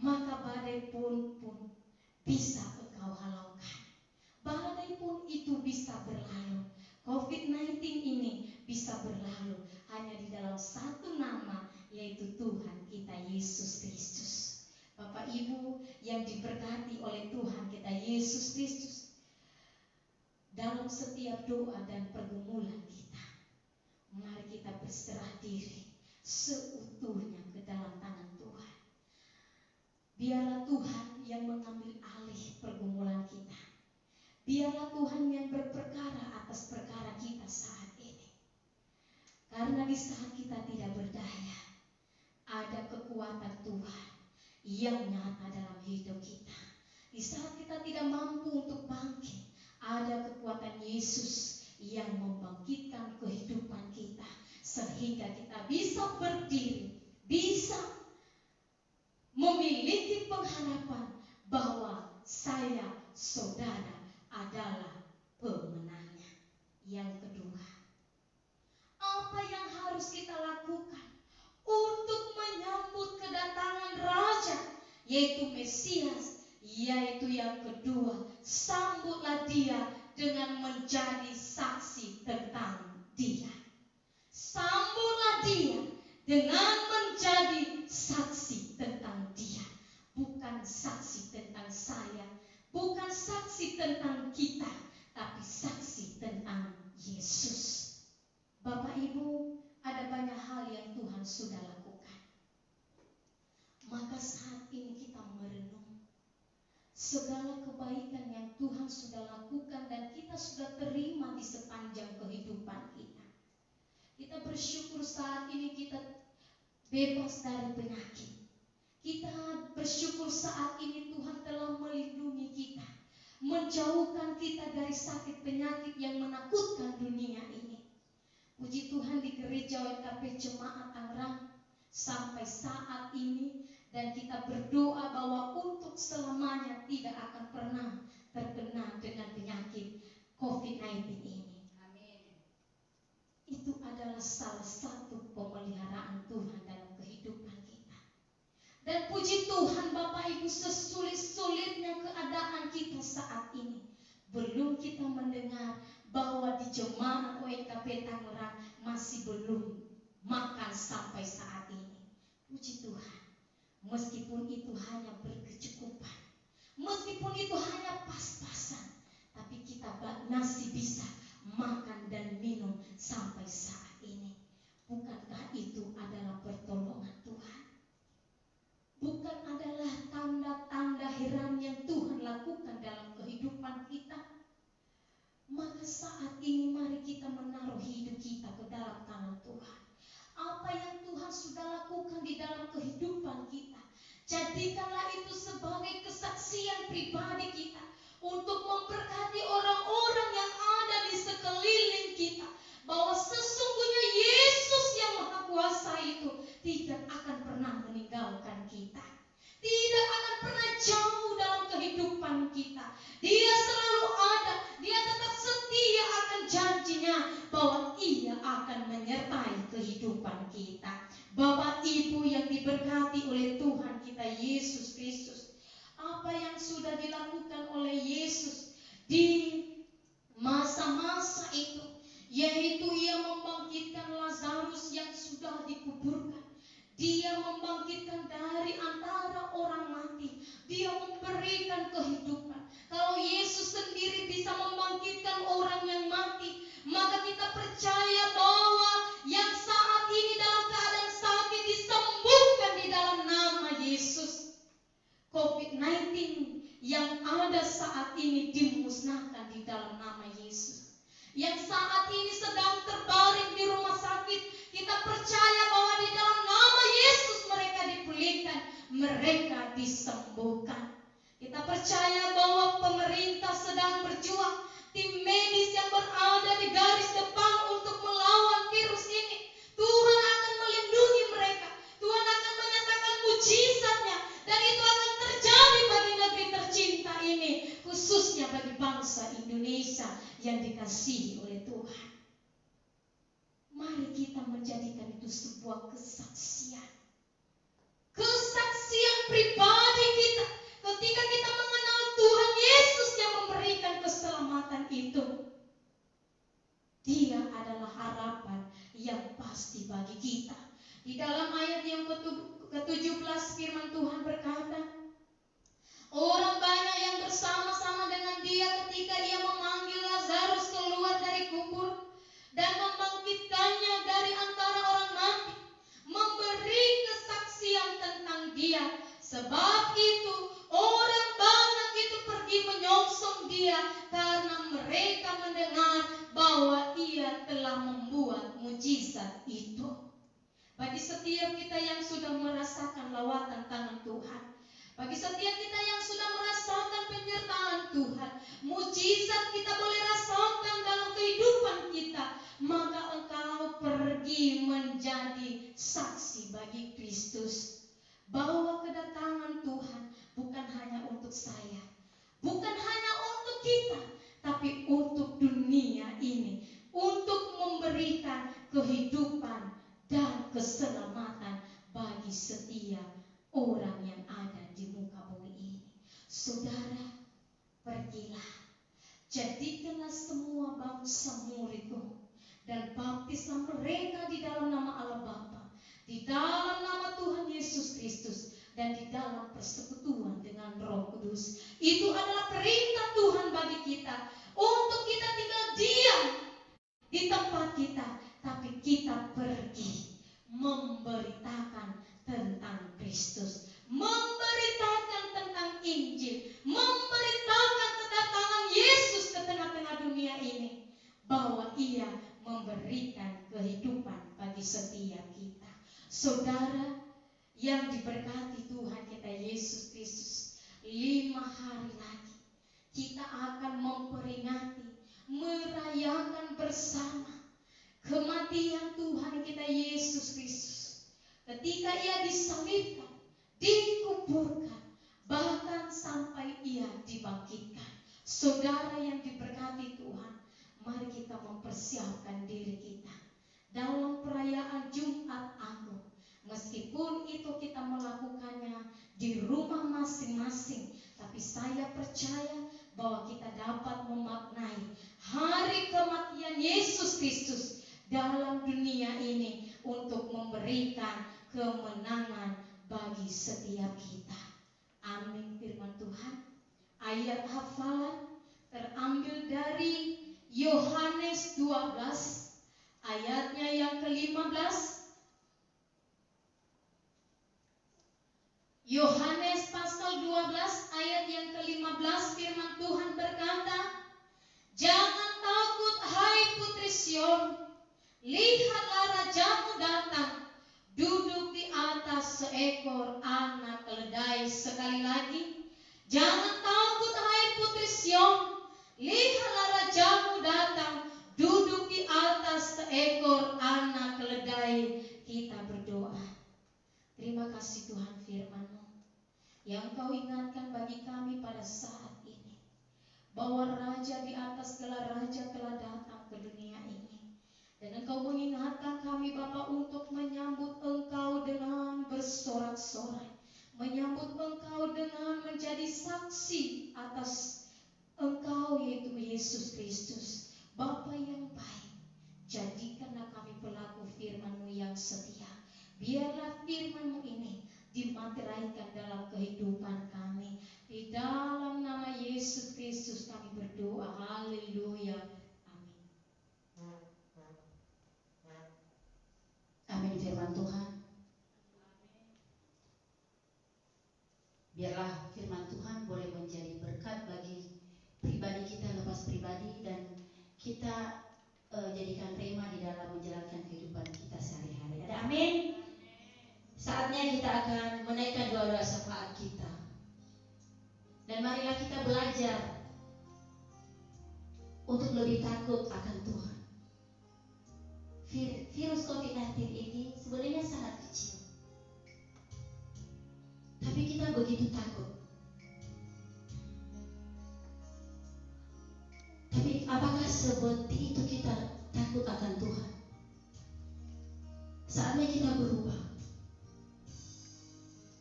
maka badai pun bisa engkau halaukan. Badai pun itu bisa berlalu. COVID-19 ini bisa berlalu hanya di dalam satu nama, yaitu Tuhan kita Yesus Kristus. Bapak Ibu yang diberkati oleh Tuhan kita Yesus Kristus, dalam setiap doa dan pergumulan kita, mari kita berserah diri seutuhnya ke dalam tangan Tuhan. Biarlah Tuhan yang mengambil alih pergumulan kita. Biarlah Tuhan yang berperkara atas perkara kita saat ini. Karena di saat kita tidak berdaya, ada kekuatan Tuhan yang nyata dalam hidup kita. Di saat kita tidak mampu untuk bangkit, ada kekuatan Yesus yang membangkitkan kehidupan kita, sehingga kita bisa berdiri, bisa memiliki pengharapan bahwa saya, saudara, adalah pemenangnya. Yang kedua, apa yang harus kita lakukan untuk menyambut kedatangan Raja, yaitu Mesias? Yaitu yang kedua, sambutlah dia dengan menjadi saksi tentang dia. Sambutlah dia dengan menjadi saksi tentang dia. Bukan saksi tentang saya, bukan saksi tentang kita, tapi saksi tentang Yesus. Bapak Ibu Ibu, ada banyak hal yang Tuhan sudah lakukan. Maka saat ini kita merenung segala kebaikan yang Tuhan sudah lakukan dan kita sudah terima di sepanjang kehidupan kita. Kita bersyukur saat ini kita bebas dari penyakit. Kita bersyukur saat ini Tuhan telah melindungi kita, menjauhkan kita dari sakit penyakit yang menakutkan dunia ini. Puji Tuhan, di gereja WKP Jemaat Tangerang sampai saat ini, dan kita berdoa bahwa untuk selamanya tidak akan pernah terkena dengan penyakit COVID-19 ini. Amin. Itu adalah salah satu pemeliharaan Tuhan dalam kehidupan kita. Dan puji Tuhan Bapak Ibu, sesulit-sulitnya keadaan kita saat ini, belum kita mendengar bahwa di jemaat WKP Tangerang masih belum makan sampai saat ini. Puji Tuhan, meskipun itu hanya berkecukupan, meskipun itu hanya pas-pasan, tapi kita masih bisa makan dan minum sampai saat ini. Bukankah itu adalah pertolongan Tuhan? Bukan adalah tanda-tanda heran yang Tuhan lakukan dalam kehidupan kita? Maka saat ini mari kita menaruh hidup kita ke dalam tangan Tuhan. Apa yang Tuhan sudah lakukan di dalam kehidupan kita, jadikanlah itu sebagai kesaksian pribadi kita untuk memberkati orang-orang yang ada di sekeliling kita, bahwa sesungguhnya Yesus yang Maha Kuasa itu tidak akan pernah meninggalkan kita, tidak akan pernah jauh dalam kehidupan kita. Dia selalu ada, dia tetap setia akan janjinya bahwa ia akan menyertai kehidupan kita. Bapak Ibu yang diberkati oleh Tuhan kita Yesus Kristus, apa yang sudah dilakukan oleh Yesus di masa-masa itu, yaitu ia membangkitkan Lazarus yang sudah dikuburkan. Dia membangkitkan dari antara orang mati. Dia memberikan kehidupan. Kalau Yesus sendiri bisa membangkitkan orang yang mati, maka kita percaya bahwa yang saat ini dalam keadaan sakit disembuhkan di dalam nama Yesus. COVID-19 yang ada saat ini dimusnahkan di dalam nama Yesus. Yang saat ini sedang terbaring di rumah sakit, kita percaya bahwa di dalam nama Yesus mereka dipulihkan, mereka disembuhkan. Kita percaya bahwa pemerintah sedang berjuang, tim medis yang berada di garis depan untuk melawan virus ini, Tuhan akan melindungi mereka. Tuhan akan menyatakan mujizatnya, dan itu akan terjadi bagi negeri tercinta ini, khususnya bagi bangsa Indonesia yang dikasihi oleh Tuhan. Mari kita menjadikan itu sebuah kesaksian. Kesaksian pribadi kita ketika kita mengenal Tuhan Yesus yang memberikan keselamatan itu. Dia adalah harapan yang pasti bagi kita. Di dalam ayat yang ke-17 firman Tuhan berkata, orang banyak yang bersama-sama dengan dia ketika ia memanggil Lazarus keluar dari kubur dan membangkitkannya dari antara orang mati, memberi kesaksian tentang dia. Sebab itu orang banyak itu pergi menyongsong dia, karena mereka mendengar bahwa ia telah membuat mujizat itu. Bagi setiap kita yang sudah merasakan lawatan tangan Tuhan, bagi setiap kita yang sudah merasakan penyertaan Tuhan, mujizat kita boleh rasakan dalam kehidupan kita, maka engkau pergi menjadi saksi bagi Kristus bahwa kedatangan Tuhan bukan hanya untuk saya, bukan hanya untuk kita, tapi untuk dunia ini, untuk memberikan kehidupan dan keselamatan bagi setiap orang yang ada di muka bumi ini. Saudara, pergilah, jadikanlah semua bangsa muridku, dan baptislah mereka di dalam nama Allah Bapa, di dalam nama Tuhan Yesus Kristus, dan di dalam persekutuan dengan Roh Kudus. Itu adalah perintah Tuhan bagi kita, untuk kita tinggal diam di tempat kita, tapi kita pergi memberitakan tentang Kristus, memberitakan tentang Injil, memberitakan kedatangan Yesus ke tengah-tengah dunia ini, bahwa Ia memberikan kehidupan bagi setiap kita. Saudara yang diberkati Tuhan kita Yesus Kristus, 5 hari lagi kita akan memperingati, merayakan bersama kematian Tuhan kita Yesus Kristus. Ketika Ia disalibkan, dikuburkan, bahkan sampai Ia dibangkitkan. Saudara yang diberkati Tuhan, mari kita mempersiapkan diri kita dalam perayaan Jumat Agung. Meskipun itu kita melakukannya di rumah masing-masing, tapi saya percaya bahwa kita dapat memaknai hari kematian Yesus Kristus dalam dunia ini untuk memberikan kemenangan bagi setiap kita. Amin. Firman Tuhan, ayat hafalan terambil dari Yohanes 12 ayatnya yang ke-15. Yohanes pasal 12 ayat yang ke-15, firman Tuhan berkata, "Jangan takut hai putri Sion, lihatlah rajamu datang, duduk di atas seekor anak keledai." Sekali lagi, jangan takut hai putri Sion, lihatlah rajamu datang, duduk di atas seekor anak keledai. Kita berdoa. Terima kasih Tuhan firman-Mu yang Kau ingatkan bagi kami pada saat ini, bahwa Raja di atas segala raja telah datang ke dunia ini. Dan Engkau mengingatkan kami Bapa untuk menyambut Engkau dengan bersorak-sorai, menyambut Engkau dengan menjadi saksi atas Engkau, yaitu Yesus Kristus. Bapa yang baik, jadikanlah kami pelaku firman-Mu yang setia. Biarlah firman-Mu ini dimateraikan dalam kehidupan kami. Di dalam nama Yesus Kristus kami berdoa. Haleluya. Amin. Amin. Firman Tuhan. Biarlah firman Tuhan boleh menjadi berkat bagi pribadi kita, lepas pribadi, dan kita jadikan rema di dalam menjalankan kehidupan kita sehari-hari. Ada amin. Saatnya kita akan menaikkan doa-doa syafaat kita. Dan marilah kita belajar untuk lebih takut akan Tuhan. Virus COVID-19 ini sebenarnya sangat kecil, tapi kita begitu takut. Tapi apakah seperti itu kita takut akan Tuhan? Saatnya kita berubah.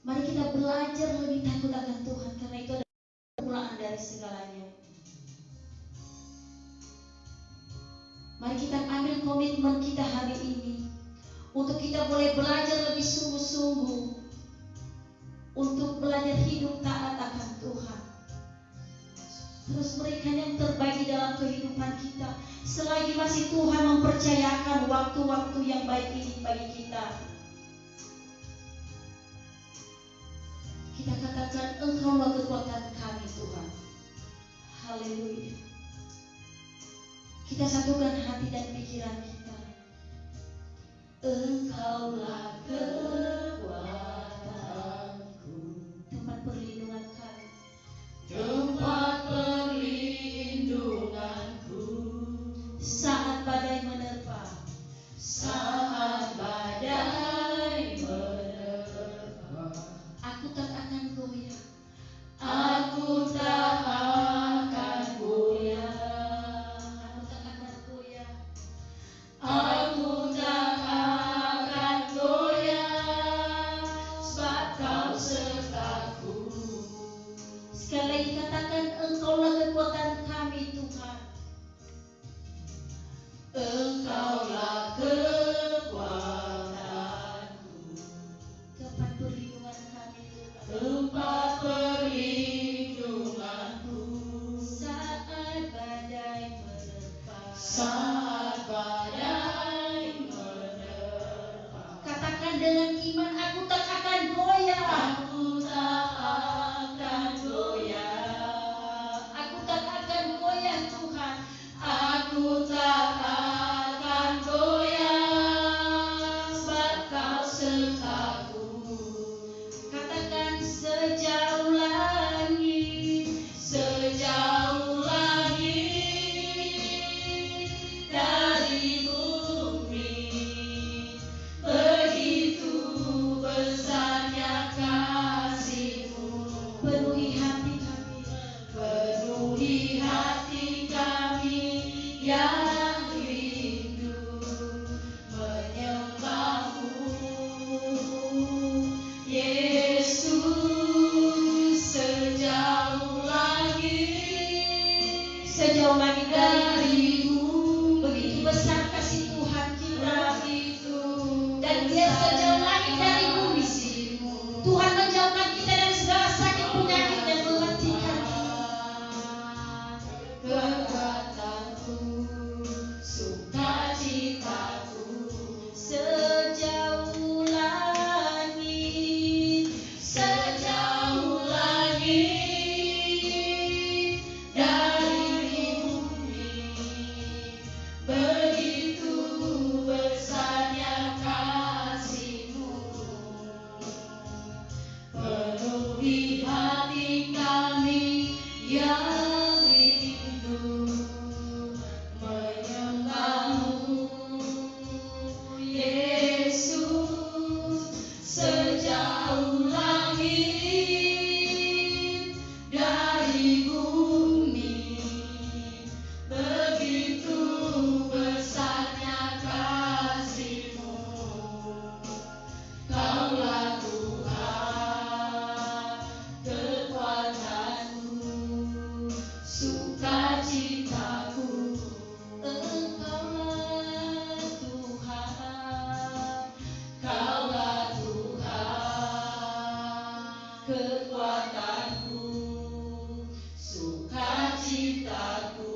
Mari kita belajar lebih takut akan Tuhan, karena itu adalah permulaan dari segalanya. Mari kita ambil komitmen kita hari ini untuk kita boleh belajar lebih sungguh-sungguh untuk belajar hidup taat akan Tuhan. Terus berikan yang terbaik di dalam kehidupan kita selagi masih Tuhan mempercayakan waktu-waktu yang baik ini bagi kita. Kita katakan, Engkaulah kekuatan kami Tuhan. Haleluya. Kita satukan hati dan pikiran kita. Engkaulah kekuatanku, tempat perlindungan kami, tempat perlindunganku. Saat badai menerpa, saat badai menerpa, aku tak akan goyah. Aku tak akan goyah. Aku tak akan goyah. dengan iman, aku tak akan goyah. Aku tak akan goyah. Aku tak akan goyah Tuhan. Aku tak akan goyah, sebab Kau sertaku. Katakan sejauh langit, Sejauh langit dari bumi, begitu besarnya kasih-Mu. penuhi hati kami. Penuhi hati kami yang rindu menyembah-Mu, Yesus. Sejauh langit Sejauh langit dari dari bumi, begitu besar kasih Tuhan kita. begitu Dan Dia sejauh langit dari bumi. kasih-Mu. Tuhan menjauhkan kita dari segala sakit penyakit dan mematikan. Kekuatanku, sukacitaku, Sejauh langit, sejauh langit dari bumi, begitu besarnya kasih-Mu. Penuhi hati kami yang rindu menyembah-Mu, Yesus. Sejauh langit dari bumi, begitu besarnya kasih-Mu. Kaulah Tuhan, kekuatanku, sukacitaku. Engkaulah Tuhan. Kaulah Tuhan, kekuatanku, sukacitaku.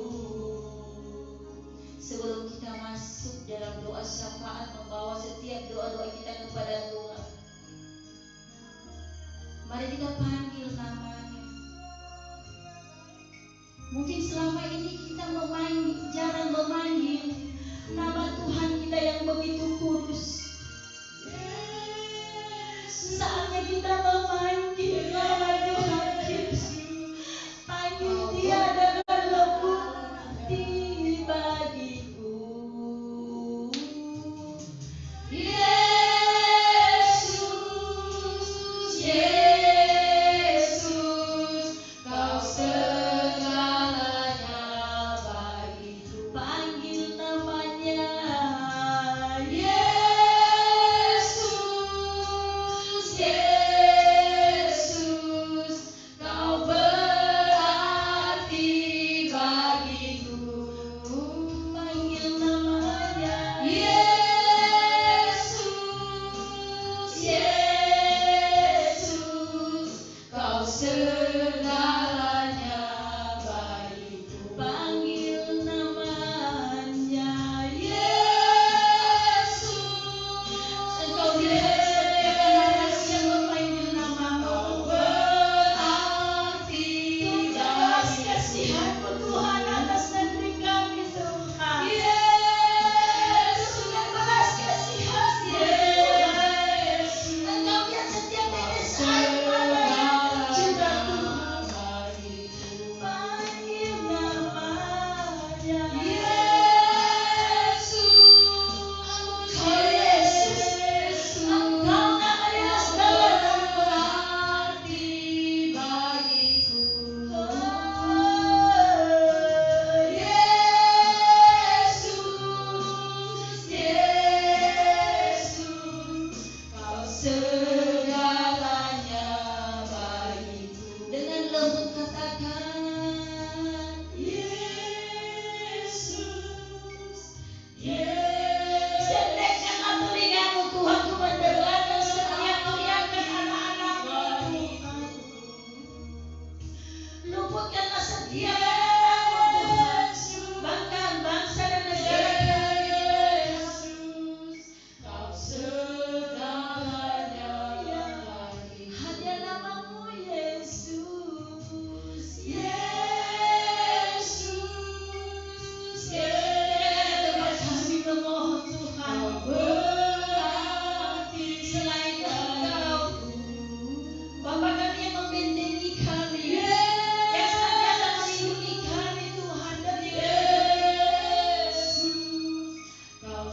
Sebelum kita masuk dalam doa syafaat, membawa setiap doa-doa kita kepada Tuhan, mari kita panggil namanya. Mungkin selama ini kita jarang memanggil nama Tuhan kita yang begitu kudus. Saatnya kita memanggil nama Tuhan Yesus. Panggil Dia dengan lembut hati bagiku. Yesus, Yesus, Kau segalanya bagiku. Panggil namanya.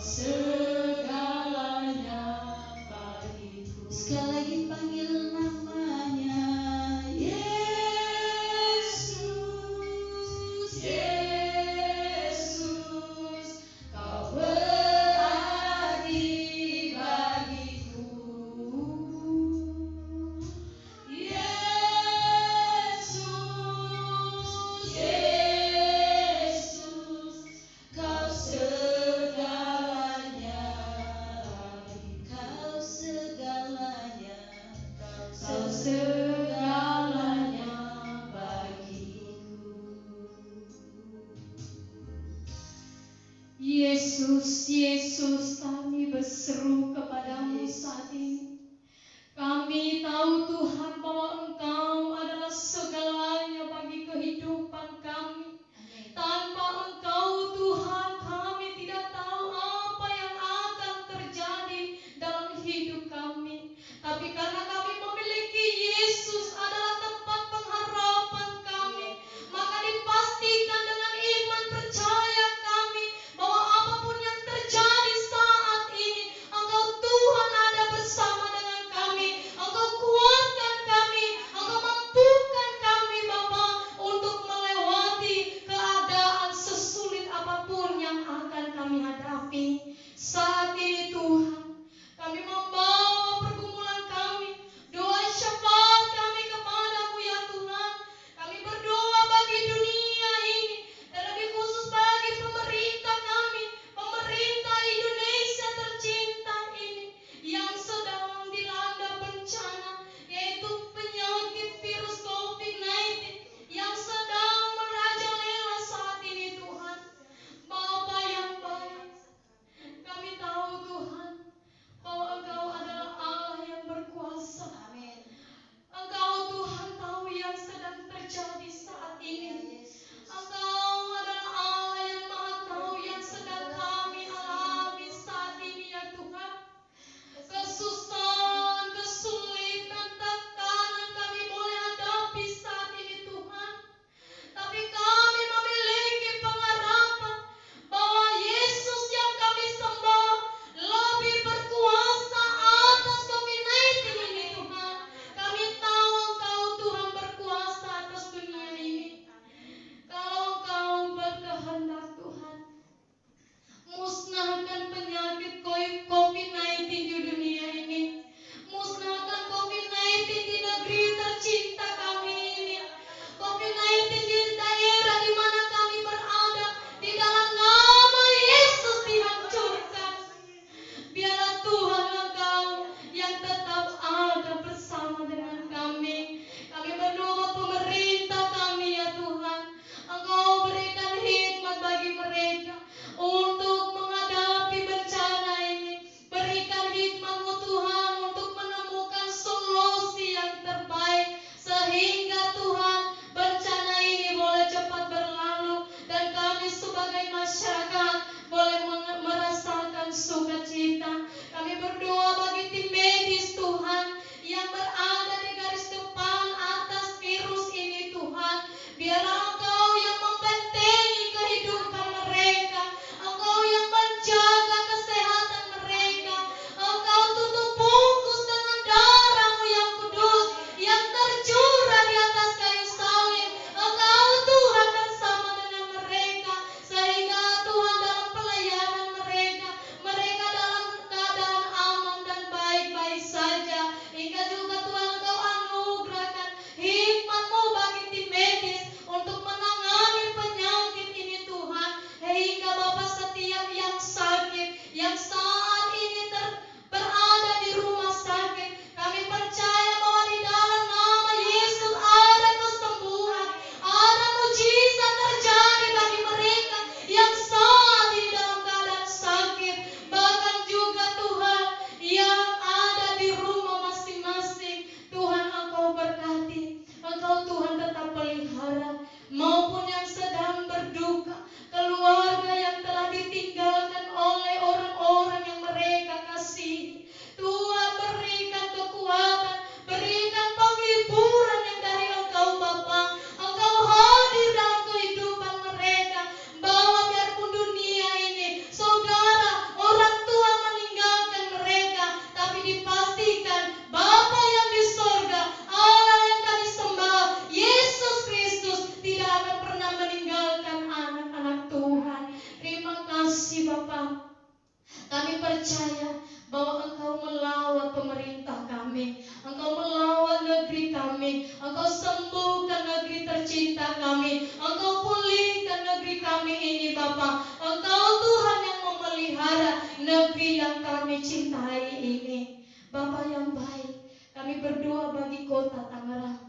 segalanya bagiku. Sekali lagi panggil namanya Yesus, Yesus, Kau berarti bagiku. Yesus, Yesus, Kau segalanya bagiku. Kau segalanya, Kau segalanya bagiku. Yesus, Yesus, kami berseru kepadamu saat ini. Kami tahu Tuhan bahwa Engkau adalah segalanya bagi kehidupan kami. Tanpa Engkau Tuhan, kami tidak tahu apa yang akan terjadi dalam hidup kami. Tapi karena kami memiliki Yesus adalah tempat pengharapan kami, maka dipastikan dengan iman percaya kami bahwa apapun yang terjadi saat ini, Engkau Tuhan ada bersama dengan kami. Engkau kuatkan kami, Engkau mampukan kami Bapa untuk melewati keadaan sesulit apapun yang percaya bahwa Engkau melawat pemerintah kami, Engkau melawat negeri kami, Engkau sembuhkan negeri tercinta kami, Engkau pulihkan negeri kami ini Bapa. Engkau Tuhan yang memelihara negeri yang kami cintai ini. Bapa yang baik, kami berdoa bagi kota Tangerang.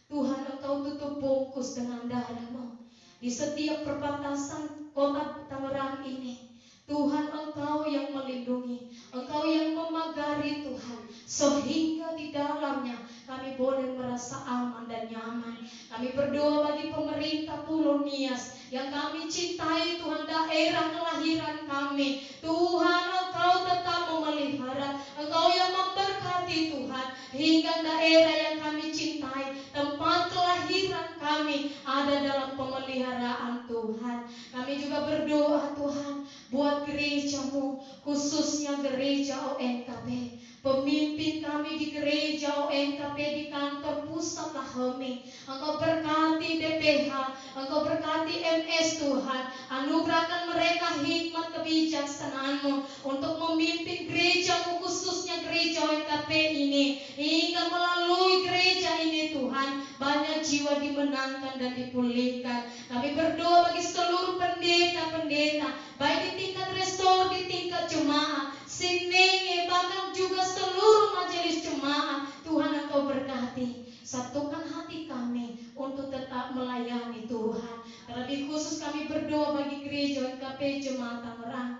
Tuhan, Engkau tutup bungkus dengan darah-Mu di setiap perbatasan kota Tangerang ini. Tuhan, Engkau yang melindungi, Engkau yang memagari Tuhan, sehingga di dalamnya kami boleh merasa aman dan nyaman. Kami berdoa bagi pemerintah Pulau Nias yang kami cintai Tuhan, daerah kelahiran kami. Tuhan, Engkau tetap memelihara, Engkau yang memberkati Tuhan, hingga daerah yang kami cintai, tempat kelahiran kami ada dalam pemeliharaan Tuhan. Kami juga berdoa Tuhan buat gereja-Mu, khususnya gereja ONKP. Pemimpin kami di gereja ONKP di kantor pusat Lahemi, Engkau berkati DPH, Engkau berkati MS Tuhan. Anugerahkan mereka hikmat kebijaksanaan-Mu untuk memimpin gereja-Mu, khususnya gereja ONKP ini, hingga melalui gereja ini Tuhan banyak jiwa dimenangkan dan dipulihkan. Kami berdoa bagi seluruh pendeta-pendeta, baik di tingkat restor, di tingkat jemaat, sinenge, bahkan juga seluruh majelis jemaat. Tuhan, Engkau berkati, satukan hati kami untuk tetap melayani Tuhan. Terlebih khusus kami berdoa bagi gereja ONKP Jemaat Tangerang.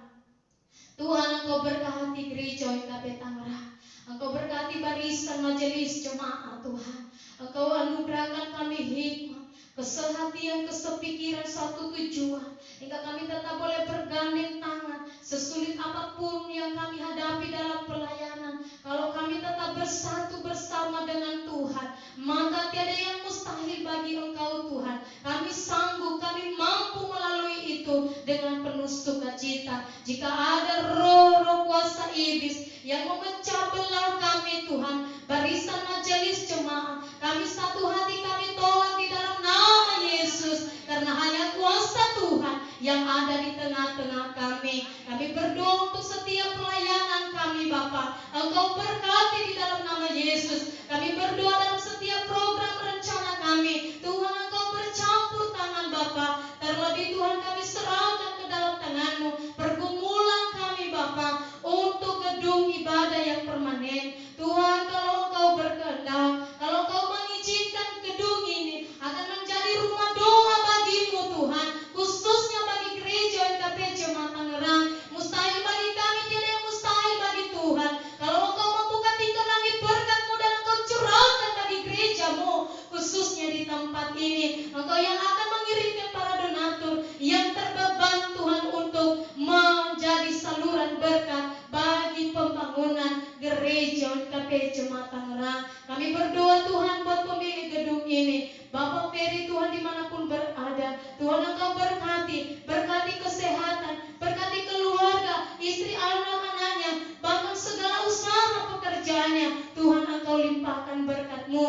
Tuhan, Engkau berkati gereja ONKP Tangerang, Engkau berkati barisan majelis jemaat Tuhan. Engkau anugerahkan kami hikmat, kesehatian, kesepikiran, satu tujuan, hingga kami tetap boleh bergandeng tangan sesulit apapun yang kami hadapi dalam pelayanan. Kalau kami tetap bersatu bersama dengan Tuhan, maka tiada yang mustahil bagi Engkau Tuhan. Kami sanggup, kami mampu melalui itu dengan penuh sukacita. Jika ada roh-roh kuasa iblis yang memecah belah kami Tuhan, barisan majelis jemaat, kami satu hati, kami tolak di dalam nama Yesus, karena hanya kuasa Tuhan yang ada di tengah-tengah kami. Kami berdoa untuk setiap pelayanan kami Bapa, Engkau berkati di dalam nama Yesus. Kami berdoa dalam setiap program rencana kami, Tuhan Engkau bercampur tangan Bapa. Terlebih Tuhan kami serahkan ke dalam tangan-Mu pergumulan kami Bapa untuk gedung ibadah yang permanen. Tuhan, kalau Engkau berkehendak, kalau Engkau mengizinkan gedung ini akan menjadi rumah doa bagi-Mu Tuhan, khususnya bagi gereja ONKP Jemaat Tangerang. Mustahil bagi kami, tiada yang mustahil bagi Tuhan. Kalau Engkau membuka tingkap langit berkat-Mu dan Engkau curahkan bagi gereja-Mu, khususnya di tempat ini, Engkau yang akan mengirimkan para donatur yang terbeban Tuhan untuk menjadi saluran berkat bagi pembangunan gereja ONKP Jemaat Tangerang. Kami berdoa Tuhan buat pemilik gedung ini, Bapak Ferry Tuhan dimanapun berada, Tuhan Engkau berkati, berkati kesehatan, berkati keluarga, istri, anak-anaknya, bahkan segala usaha pekerjaannya. Tuhan Engkau limpahkan berkat-Mu.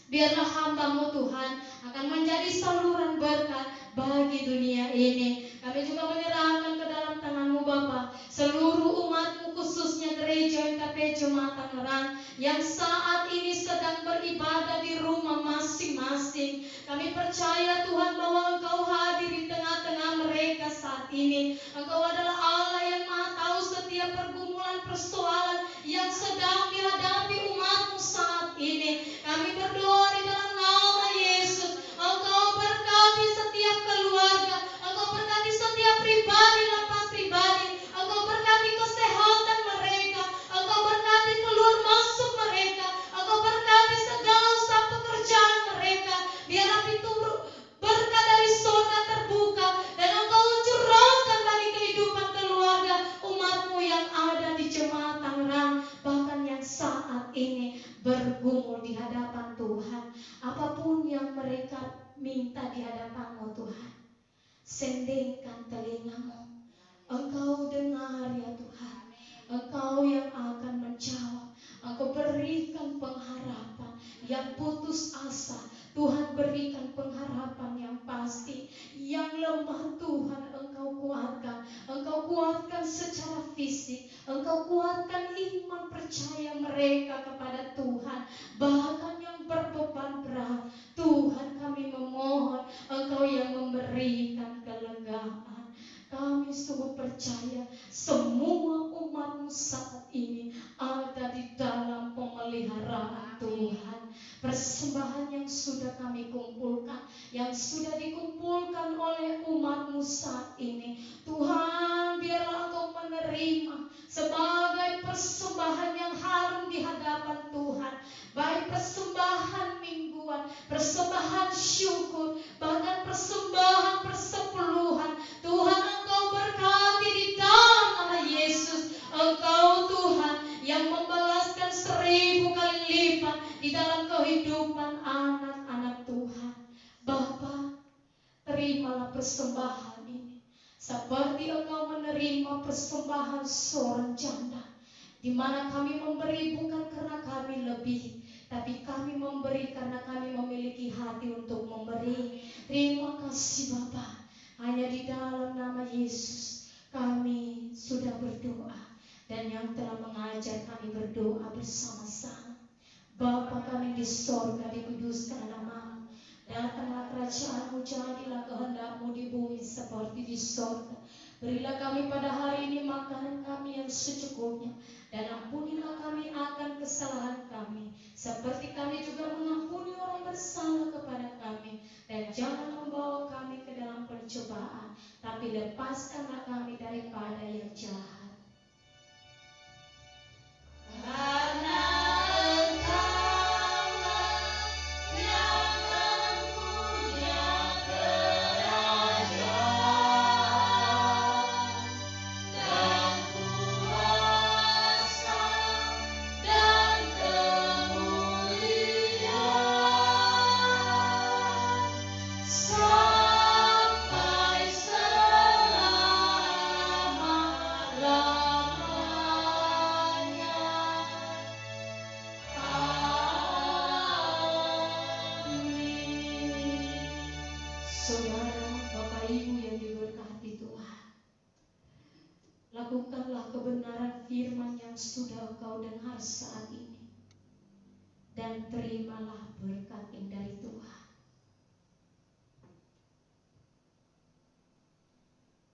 Biarlah hamba-Mu Tuhan akan menjadi saluran berkat bagi dunia ini. Kami juga menyerahkan ke dalam tangan-Mu Bapa seluruh umat-Mu, khususnya gereja ONKP Jemaat Tangerang yang saat ini sedang beribadah di rumah masing-masing. Kami percaya Tuhan bahwa Engkau hadir di tengah-tengah mereka saat ini. Engkau adalah Allah yang Maha tahu setiap pergumulan, persoalan yang sedang dihadapi umat-Mu saat ini. Kami berdoa di dalam nama Yesus, Engkau berkati setiap keluarga, Engkau berkati setiap pribadi, lepas pribadi, Engkau berkati kesehatan mereka, Engkau berkati keluar masuk mereka, Engkau berkati segala usaha pekerjaan mereka. Biarlah pintu berkat dari surga terbuka dan Engkau curahkan bagi kehidupan keluarga umat-Mu yang ada di Jemaat Tangerang, bahkan yang saat ini bergumul di hadapan Tuhan. Apapun yang mereka minta di hadapan-Mu Tuhan, sendengkan telinga-Mu, Engkau dengar ya Tuhan. Engkau yang akan menjawab. Engkau berikan pengharapan yang putus asa. Tuhan berikan pengharapan yang pasti. Yang lemah Tuhan Engkau kuatkan. Engkau kuatkan secara fisik. Engkau kuatkan iman percaya mereka kepada Tuhan. Bahkan yang berbeban berat, Tuhan kami memohon Engkau yang memberikan kelegaan. Kami sungguh percaya semua umat-Mu saat ini ada di dalam pemeliharaan Tuhan. Persembahan yang sudah kami kumpulkan, yang sudah dikumpulkan oleh umat-Mu saat ini, Tuhan biarlah Engkau menerima sebagai persembahan yang harum di hadapan Tuhan. Baik persembahan mingguan, persembahan syukur, bahkan persembahan persepuluhan. Tuhan Engkau berkati di dalam nama Yesus. Engkau Tuhan yang membalaskan 1000 kali lipat di dalam kehidupan anak-anak Tuhan. Bapa, terimalah persembahan ini seperti Engkau menerima persembahan seorang janda, di mana kami memberi bukan karena kami lebih, tapi kami memberi karena kami memiliki hati untuk memberi. Terima kasih Bapa. Hanya di dalam nama Yesus kami sudah berdoa, dan yang telah mengajar kami berdoa bersama-sama. Bapa kami di sorga, dikuduskan nama-Mu. Datanglah kerajaan-Mu, jadilah kehendak-Mu di bumi seperti di sorga. Berilah kami pada hari ini makanan kami yang secukupnya, dan ampunilah kami akan kesalahan kami, seperti kami juga mengampuni orang bersalah kepada kami. Dan jangan membawa kami ke dalam pencobaan, tapi lepaskanlah kami daripada yang jahat. Karena lakukanlah kebenaran firman yang sudah Kau dengar saat ini, dan terimalah berkat dari Tuhan.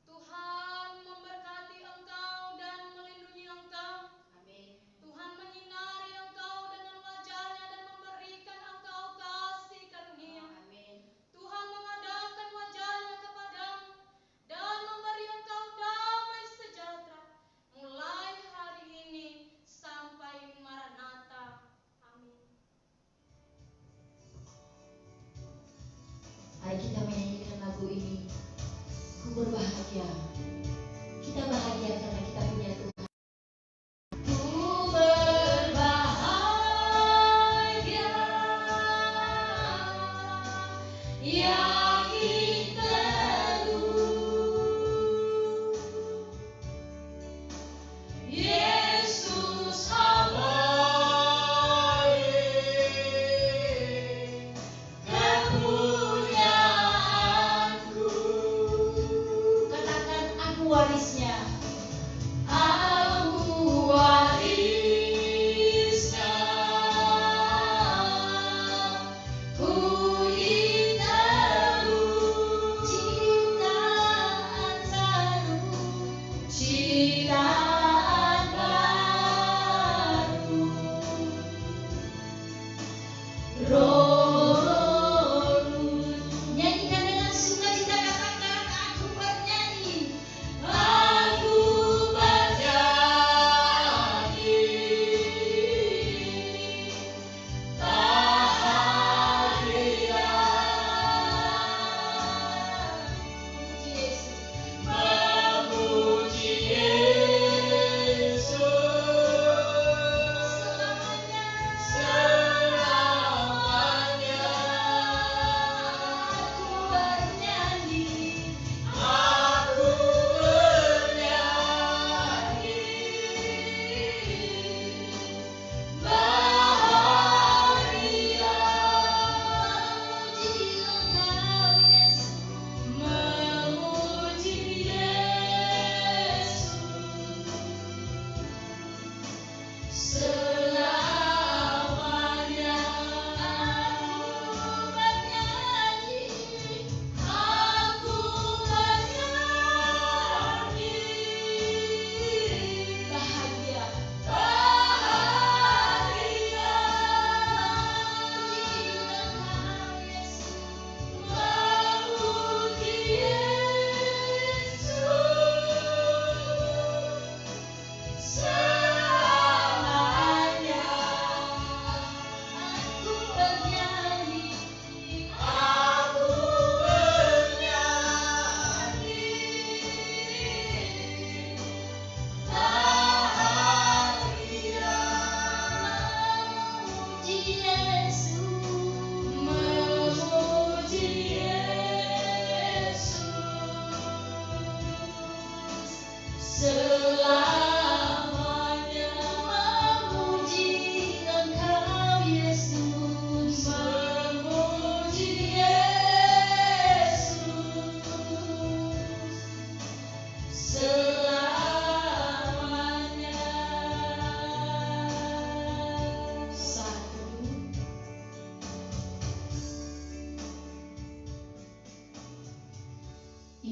Tuhan memberkati Engkau dan melindungi Engkau. Amin. Tuhan menyinari Engkau dengan wajah-Nya dan memberikan Engkau kasih karunia. Amin. Tuhan mengadakan wajah-Nya kepadamu dan memberi Engkau damai sejahtera mulai hari ini sampai Maranatha. Amin.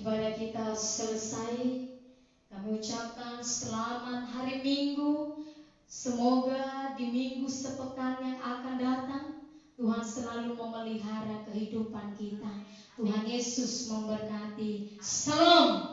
Ibadah kita selesai. Kami ucapkan selamat hari Minggu. Semoga di minggu sepekan yang akan datang Tuhan selalu memelihara kehidupan kita. Tuhan Yesus memberkati. Salam.